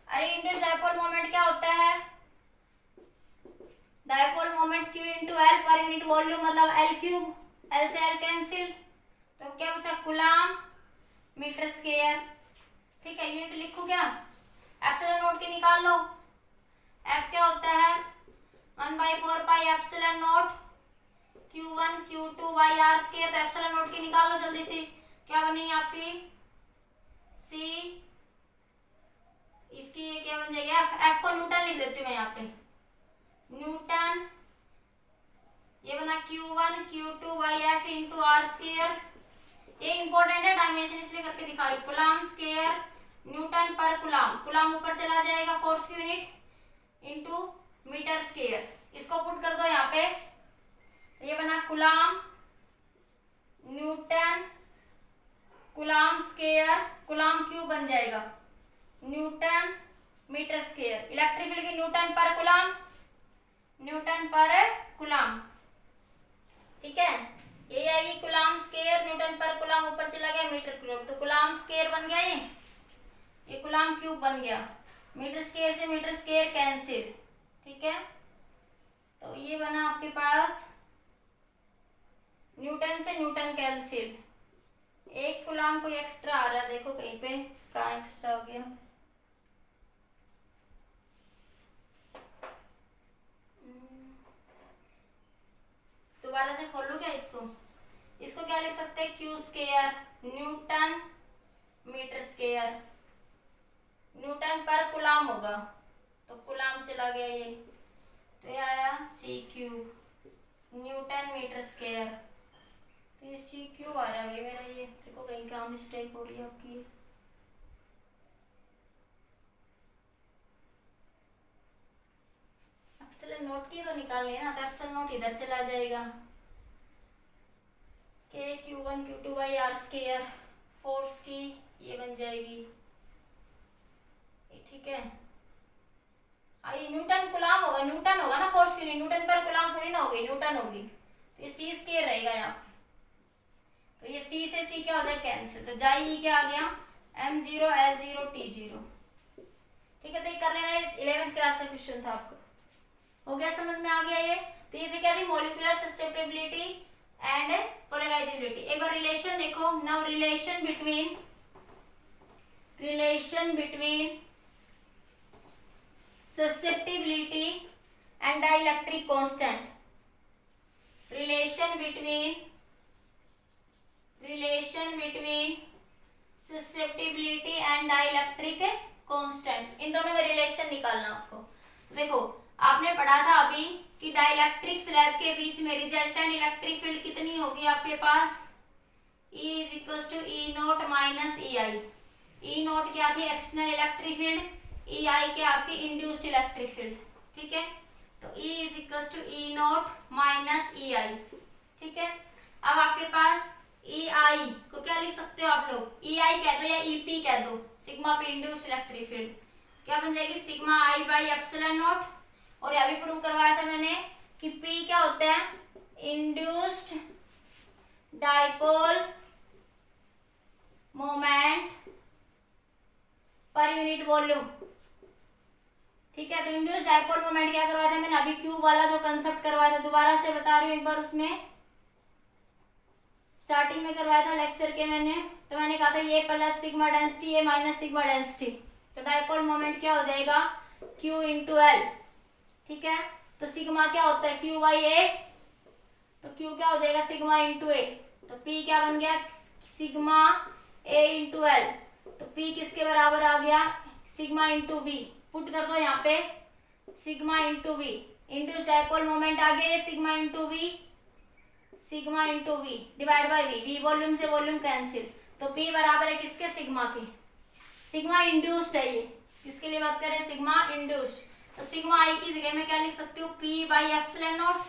[SPEAKER 1] अरे इंड्यूस्ड डाइपोल मोमेंट क्या होता है, dipole moment q into L पर यूनिट वॉल्यूम, मतलब एल क्यूब, एल से एल कैंसिल, तो क्या बचा, कुलाम मीटर स्क्वायर, ठीक है। यूनिट लिखो क्या, एप्सिलॉन नॉट की निकाल लो। एफ क्या होता है, 1/4 pi epsilon not q1 q2 y r square. तो एप्सिलॉन नॉट की निकाल लो जल्दी से, क्या बनी आपकी, c, इसकी ये क्या बन जाएगी, एफ को न्यूटन लिख देती हूँ मैं यहाँ पे, न्यूटन। ये बना q1 q2 yf into R square. ये इंपॉर्टेंट है, डायमेंशन इसलिए करके दिखा रही हूँ। कुलाम स्क्वायर न्यूटन पर कुलाम, कुलाम ऊपर चला जाएगा फोर्स की यूनिट इंटू मीटर स्क्वायर। इसको पुट कर दो यहाँ पे, तो ये बना coulomb newton coulomb square, coulomb cube बन जाएगा, newton metre square. Electric field की newton per coulomb, Newton per कुलाम, ठीक है। ये आएगी कुलाम स्क्वायर, न्यूटन पर कुलाम ऊपर चला गया मीटर क्यूब, तो कुलाम स्क्वायर बन गया ये कुलाम क्यूब बन गया। मीटर स्क्वायर से मीटर स्क्वायर कैंसिल, ठीक है। तो ये बना आपके पास न्यूटन से न्यूटन कैंसिल। एक कुलाम कोई एक्स्ट्रा आ रहा है, देखो कहीं पे कहाँ एक्स्ट्रा हो गया, दोबारा से खोल लो क्या इसको क्या लिख सकते हैं, Q square newton metre square, newton per coulomb होगा, तो कुलाम चला गया ये, तो ये आया सी क्यूब न्यूटन मीटर स्क्वायर। तो ये सी क्यों आ रहा है भाई मेरा, ये देखो कहीं क्या मिस्टेक हो रही है आपकी। एप्सिलॉन नोट की तो निकालनी है ना, तो एप्सिलॉन नोट इधर चला जाएगा, के Q1 Q2 by are square, force की ये बन जाएगी, ठीक है। ये न्यूटन गुलाम होगा, न्यूटन होगा ना फोर्स की, नहीं न्यूटन पर गुलाम थोड़ी ना होगी, न्यूटन होगी, तो ये सी स्केयर रहेगा यहाँ पे। तो ये सी से सी क्या हो जाए कैंसिल, तो जाई ई क्या आ गया m0 l0 t0, ठीक है। तो ये कर लेना, 11th क्लास का क्वेश्चन था आपको, हो गया समझ में आ गया ये। तो ये क्या थी, मॉलिक्यूलर ससेप्टेबिलिटी एंड पोलराइजेबिलिटी। एक बार रिलेशन देखो, now relation between susceptibility and dielectric constant, relation between susceptibility and dielectric constant, इन दोनों में रिलेशन निकालना आपको। देखो आपने पढ़ा था अभी कि डाइलेक्ट्रिक स्लैब के बीच में रिजल्टेंट इलेक्ट्रिक फील्ड कितनी होगी आपके पास, E is equal to E naught minus E I. E naught क्या थी, external electric field, E I के आपकी इंड्यूस्ड इलेक्ट्रिक फील्ड, ठीक है। तो E is equal to E naught minus E I, ठीक है। अब आपके पास ई आई को क्या लिख सकते हो आप लोग, ई आई कह दो या ई पी कह दो, sigma P induced electric field क्या बन जाएगी, sigma I by epsilon naught. और अभी प्रूव करवाया था मैंने कि पी क्या होता है, induced dipole moment per unit volume, ठीक है। तो इंड्यूस्ड डाइपोल मोमेंट क्या करवाया था मैंने, अभी क्यूब वाला जो कंसेप्ट करवाया था, दोबारा से बता रही हूँ एक बार, उसमें स्टार्टिंग में करवाया था लेक्चर के मैंने, तो मैंने कहा था ये प्लस सिग्मा डेंसिटी, ये माइनस सिग्मा डेंसिटी, तो डाइपोल मोमेंट क्या हो जाएगा, Q इंटू एल, ठीक है। तो सिग्मा क्या होता है, Q बाई ए, तो Q क्या हो जाएगा, सिग्मा इंटू ए, तो P क्या बन गया, सिग्मा ए इंटू एल, तो P किसके बराबर आ गया, सिग्मा इंटू वी, पुट कर दो यहाँ पे sigma into V, induced dipole moment आ गया sigma into V, sigma into V divide by V, V volume से वॉल्यूम कैंसिल, तो P बराबर है किसके, सिग्मा के, सिग्मा इंड्यूस्ड है ये, किसके लिए बात करें, सिग्मा इंड्यूस्ड। तो सिग्मा आई की जगह में क्या लिख सकती हूँ, P by epsilon naught,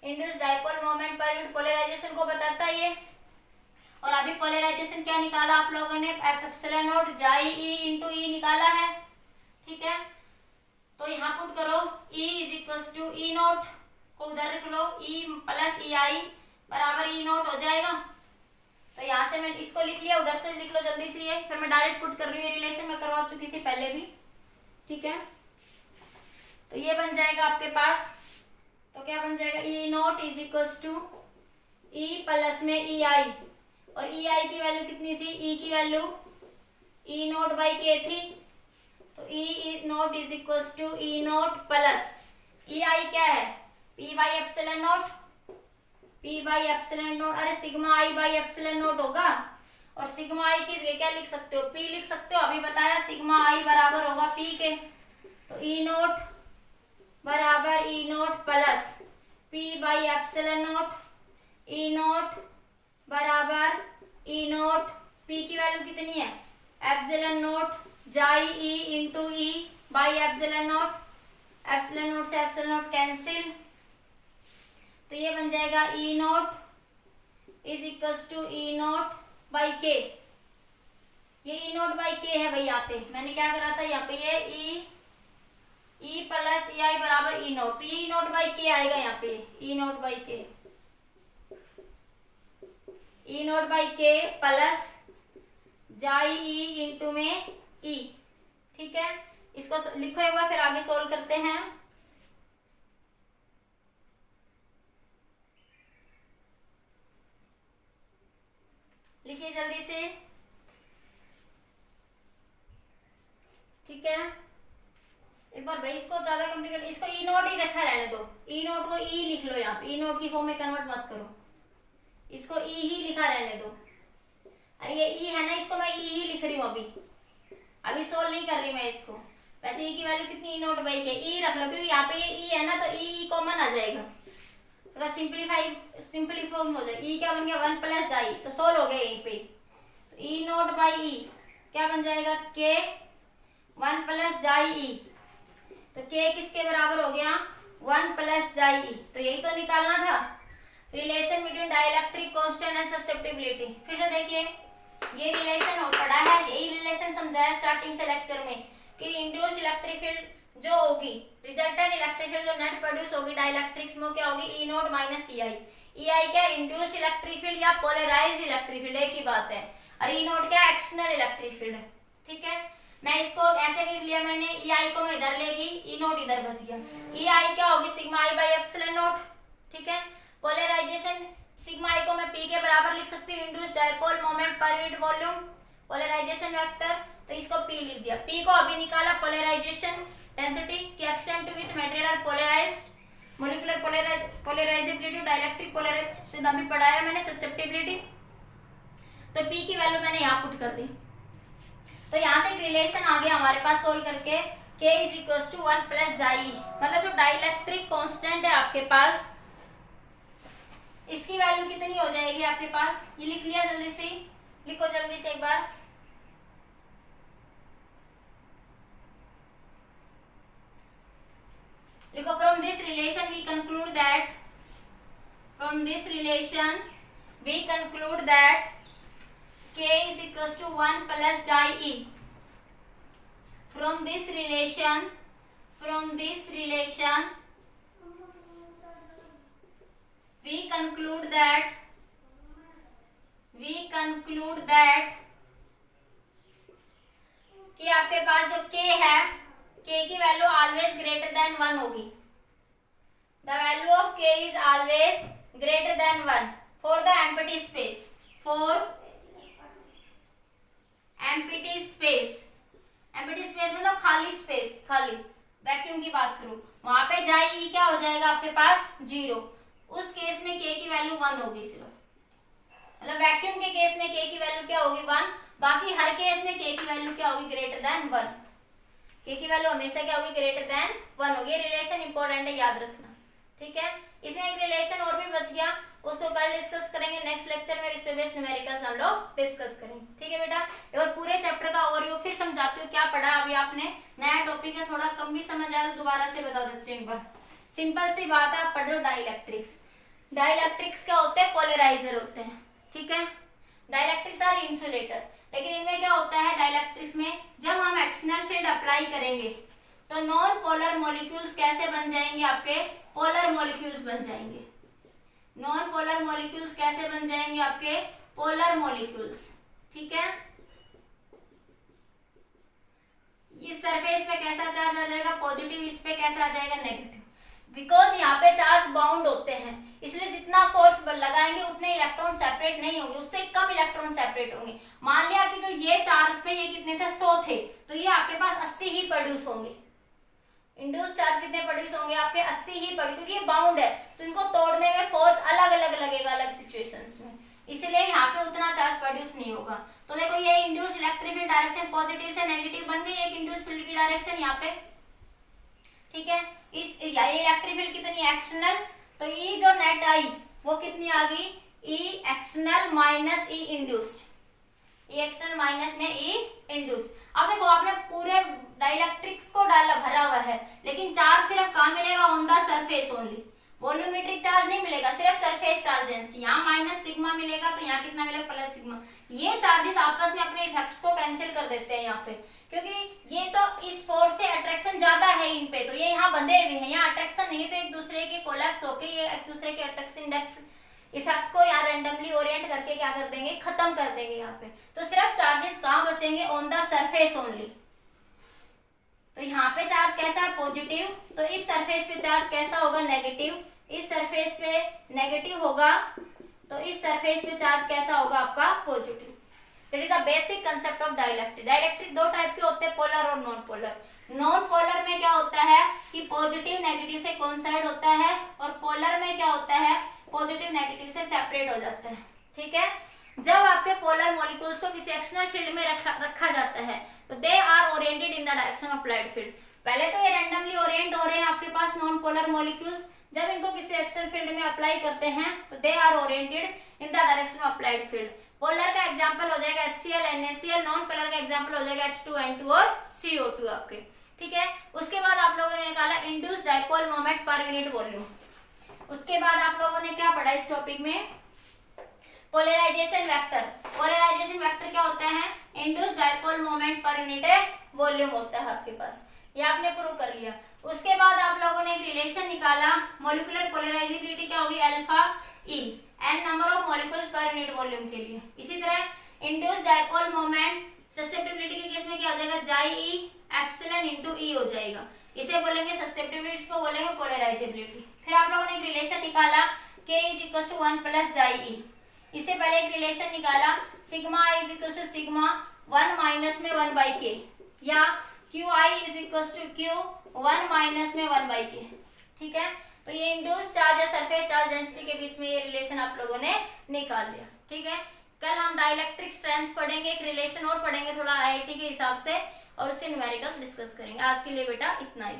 [SPEAKER 1] induced dipole moment per unit polarization को बताता है ये। और अभी पोलराइजेशन क्या निकाला आप लोगों ने, एप्सिलॉन नॉट जाई ई इंटू ई निकाला है, ठीक है। तो यहाँ पुट करो E is equal to E naught को उधर रख लो, E प्लस ई आई बराबर ई नोट हो जाएगा। तो यहाँ से मैं इसको लिख लिया, उधर से लिख लो जल्दी से ये, फिर मैं डायरेक्ट पुट कर रही हूँ, रिलेशन में करवा चुकी थी पहले भी, ठीक है। तो ये बन जाएगा आपके पास, तो क्या बन जाएगा, E naught is equal to E plus में ई आई, और ई आई की वैल्यू कितनी थी, ई की वैल्यू ई नोट बाई के थी, तो E naught is equal to E naught plus E I क्या है, P by epsilon naught, P by epsilon naught, अरे sigma I by epsilon naught होगा, और सिग्मा आई की जगह क्या लिख सकते हो, पी लिख सकते हो, अभी बताया सिग्मा आई बराबर होगा पी के, तो ई नोट बराबर E naught plus P by epsilon naught, E naught बराबर ई नोट, पी की वैल्यू कितनी है, एप्सिलॉन नोट जाई E into E by epsilon naught, epsilon naught से एप्सिलॉन नोट कैंसिल, तो ये बन जाएगा E naught is equal to E naught by K, ये ई नोट बाई के है भाई, यहाँ पे मैंने क्या करा था, यहाँ पे ये ई प्लस ई आई बराबर ई नोट, तो ये ई नोट बाई के आएगा यहाँ पे, ई नोट बाई के, ई नोट बाई के प्लस जाई ई इंटू में ई, ठीक है। इसको लिखो एक बार, फिर आगे सोल्व करते हैं। लिखिए जल्दी से, ठीक है। एक बार भाई इसको ज्यादा कॉम्प्लिकेट, इसको ई नोट ही रखा रहने दो, ई नोट को ई लिख लो यहाँ पे, ई नोट की फॉर्म में कन्वर्ट मत करो, इसको ई ही लिखा रहने दो। अरे ये ई है ना, इसको मैं ई ही लिख रही हूँ, अभी सोल्व नहीं कर रही मैं इसको। वैसे ई की वैल्यू कितनी, ई नोट बाई के, ई रख लो, क्योंकि यहाँ पे ये ई है ना, तो ई कॉमन आ जाएगा, थोड़ा सिंपलीफॉर्म हो जाए, ई क्या बन गया 1 प्लस डाई, तो सोल्व हो गया यहीं पे। तो ई नोट बाई ई क्या बन जाएगा के 1 प्लस जाई ई, तो के किसके बराबर हो गया 1 प्लस जाई ई। तो यही तो निकालना था, relation between dielectric constant and susceptibility. फिर से देखिए ये रिलेशन हो पड़ा है, यही रिलेशन समझाया स्टार्टिंग से लेक्चर में कि इंड्यूस्ड इलेक्ट्रिक फील्ड जो होगी, रिजल्टेंट इलेक्ट्रिक फील्ड जो नेट प्रोड्यूस होगी डाइलेक्ट्रिक्स में क्या होगी ई naught minus E I. E I क्या इंड्यूस्ड इलेक्ट्रिक फील्ड या पोलराइज्ड इलेक्ट्रिक फील्ड, एक ही बात है। और ई नोट क्या एक्सटर्नल इलेक्ट्रिक फील्ड है। ठीक है, मैं इसको ऐसे लिख लिया मैंने, ई आई को मैं इधर लेगी, ई नोट इधर बच गया। ई आई क्या होगी sigma I by epsilon note. ठीक है, पोलराइजेशन सिग्मा आई को मैं पी के बराबर लिख सकती हूँ, induced dipole moment per unit volume polarization vector, तो इसको पी लिख दिया। पी को अभी निकाला पोलराइजेशन डेंसिटी की extent to which material are polarized, molecular polarizability, dielectric polarization अभी पढ़ाया मैंने, ससेप्टिबिलिटी। तो पी की वैल्यू मैंने यहाँ पुट कर दी। तो यहाँ से एक रिलेशन आ गया हमारे पास सोल्व करके, K is equal to 1 plus chi, मतलब जो डाइलेक्ट्रिक कांस्टेंट है आपके पास, इसकी वैल्यू कितनी हो जाएगी आपके पास, ये लिख लिया जल्दी से, लिखो जल्दी से एक बार। लिखो from this relation we conclude that, from this relation we conclude that K is equals to 1 plus chi e. From this relation we conclude that कि आपके पास जो K है, K की वैल्यू ऑलवेज ग्रेटर देन 1 होगी। The value of K is always greater than 1 for the empty space, for empty space मतलब खाली स्पेस, खाली वैक्यूम की बात करूं, वहां पे जाई ई क्या हो जाएगा आपके पास 0। उस केस में K की वैल्यू 1 होगी सिर्फ, मतलब वैक्यूम के केस में K की वैल्यू क्या होगी 1, बाकी हर केस में K की वैल्यू क्या होगी ग्रेटर देन 1। K की वैल्यू हमेशा क्या होगी ग्रेटर देन 1 होगी। रिलेशन इंपॉर्टेंट है, याद रखना। ठीक है, इसमें एक रिलेशन और भी बच गया, उसको कल डिस्कस करेंगे नेक्स्ट लेक्चर में, इस पे बेस्ड न्यूमेरिकल्स हम लोग डिस्कस करेंगे। ठीक है बेटा, एक बार पूरे चैप्टर का ओवरव्यू फिर समझाती हूँ क्या पढ़ा अभी आपने, नया टॉपिक है, थोड़ा कम भी समझ आया तो दोबारा से बता देती हूँ एक बार। सिंपल सी बात है, आप पढ़ रहे हो डाइलेक्ट्रिक्स। डाइलेक्ट्रिक्स क्या होते हैं, पोलराइजर होते हैं। ठीक है, डाइलेक्ट्रिक्स आर इंसुलेटर, लेकिन इनमें क्या होता है डाइलेक्ट्रिक्स में, जब हम एक्सटर्नल फील्ड अप्लाई करेंगे तो नॉन पोलर मॉलिक्यूल्स कैसे बन जाएंगे, आपके पोलर मॉलिक्यूल्स बन जाएंगे। नॉन पोलर मॉलिक्यूल्स कैसे बन जाएंगे, आपके पोलर मॉलिक्यूल्स। ठीक है, इस सरफेस पे कैसा चार्ज आ जाएगा पॉजिटिव, इस पे कैसा आ जाएगा नेगेटिव, बिकॉज यहाँ पे चार्ज बाउंड होते हैं, इसलिए जितना फोर्स लगाएंगे उतने इलेक्ट्रॉन सेपरेट नहीं होंगे, उससे कम इलेक्ट्रॉन सेपरेट होंगे। मान लिया कि जो ये चार्ज थे ये कितने थे 100 थे, तो ये आपके पास 80 ही प्रोड्यूस होंगे। इंड्यूस चार्ज कितने प्रोड्यूस होंगे आपके 80 ही प्रोड्यूस, क्योंकि ये बाउंड है तो इनको तोड़ने में फोर्स अलग अलग लगेगा अलग सिचुएशंस में, इसलिए यहाँ पे उतना चार्ज प्रोड्यूस नहीं होगा। तो देखो ये induce electric field direction positive से नेगेटिव बन गई, एक इंड्यूस फील्ड की डायरेक्शन यहाँ पे। ठीक है, इस ये इलेक्ट्रिक फील्ड कितनी एक्सटर्नल, तो ई जो नेट आई वो कितनी आ गई, ई एक्सटर्नल माइनस ई इंड्यूस्ड, ई एक्सटर्नल माइनस में ई इंड्यूस। अब देखो आपने पूरे डाइलेक्ट्रिक्स को डाला भरा हुआ है, लेकिन चार्ज सिर्फ कहाँ मिलेगा, on the surface only, volumetric charge नहीं मिलेगा, सिर्फ सरफेस चार्ज डेंसिटी। यहाँ माइनस सिग्मा मिलेगा तो यहाँ कितना मिलेगा प्लस सिग्मा। ये चार्जेस आपस में अपने इफेक्ट्स को कैंसिल कर देते हैं यहाँ पे, क्योंकि ये तो इस फोर्स से अट्रैक्शन ज्यादा है इन पे, तो ये यहाँ बंधे हुए हैं, यहाँ अट्रैक्शन नहीं है, तो एक दूसरे के कोलैप्स होके ये एक दूसरे के अट्रैक्शन इंडेक्स इफेक्ट को यहाँ रैंडमली ओरिएंट करके क्या कर देंगे, खत्म कर देंगे यहाँ पे। तो सिर्फ चार्जेस कहाँ बचेंगे, ऑन द सरफेस ओनली। तो यहाँ पे चार्ज कैसा है पॉजिटिव, तो इस सरफेस पे चार्ज कैसा होगा नेगेटिव, इस सरफेस पे नेगेटिव होगा, तो इस सरफेस पे चार्ज कैसा होगा आपका पॉजिटिव। तो it is the basic concept of dielectric. Dielectric दो टाइप के होते हैं, पोलर और नॉन पोलर। नॉन पोलर में क्या होता है कि पॉजिटिव नेगेटिव से कोइंसाइड होता है, और पोलर में क्या होता है पॉजिटिव नेगेटिव से सेपरेट हो जाता है। ठीक है, जब आपके पोलर मॉलिक्यूल्स को किसी एक्सटर्नल फील्ड में रखा जाता है तो they are oriented in the direction of applied field. पहले तो ये रैंडमली ओरिएंट हो रहे हैं आपके पास नॉन पोलर मॉलिक्यूल्स, जब इनको किसी एक्सटर्नल फील्ड में अप्लाई करते हैं तो they are oriented in the direction of applied field. Polar का एग्जांपल हो जाएगा HCl NaCl, नॉन पोलर का एग्जांपल हो जाएगा H2N2 और CO2 आपके। ठीक है, उसके बाद आप लोगों ने निकाला induced dipole moment per unit volume. उसके बाद आप लोगों ने क्या पढ़ा इस टॉपिक में, पोलराइजेशन वेक्टर। पोलराइजेशन वेक्टर क्या होता है, induced dipole moment per unit volume होता है आपके पास, ये आपने प्रूव कर लिया। उसके बाद आप लोगों ने एक रिलेशन निकाला, मॉलिक्यूलर पोलराइजेबिलिटी क्या होगी, alpha E, N number of molecules per unit volume के लिए। इसी तरह इंड्यूस्ड डाइपोल मोमेंट ससेप्टिबिलिटी के केस में क्या हो जाएगा, जाई ई एप्सिलॉन इनटू ई हो जाएगा, इसे बोलेंगे ससेप्टिबिलिटी, को बोलेंगे पोलराइजेबिलिटी। फिर आप लोगों ने एक रिलेशन निकाला K = 1 + जाई ई। इससे पहले एक रिलेशन निकाला सिग्मा i = सिग्मा 1 माइनस में 1/k, या QI = Q 1 माइनस में 1/k। ठीक है, तो ये इंड्यूस्ड चार्ज या सरफेस चार्ज डेंसिटी के बीच में ये रिलेशन आप लोगों ने निकाल लिया। ठीक है, कल हम डाइलेक्ट्रिक स्ट्रेंथ पढ़ेंगे, एक रिलेशन और पढ़ेंगे थोड़ा IIT के हिसाब से, और उससे न्यूमेरिकल्स डिस्कस करेंगे। आज के लिए बेटा इतना ही।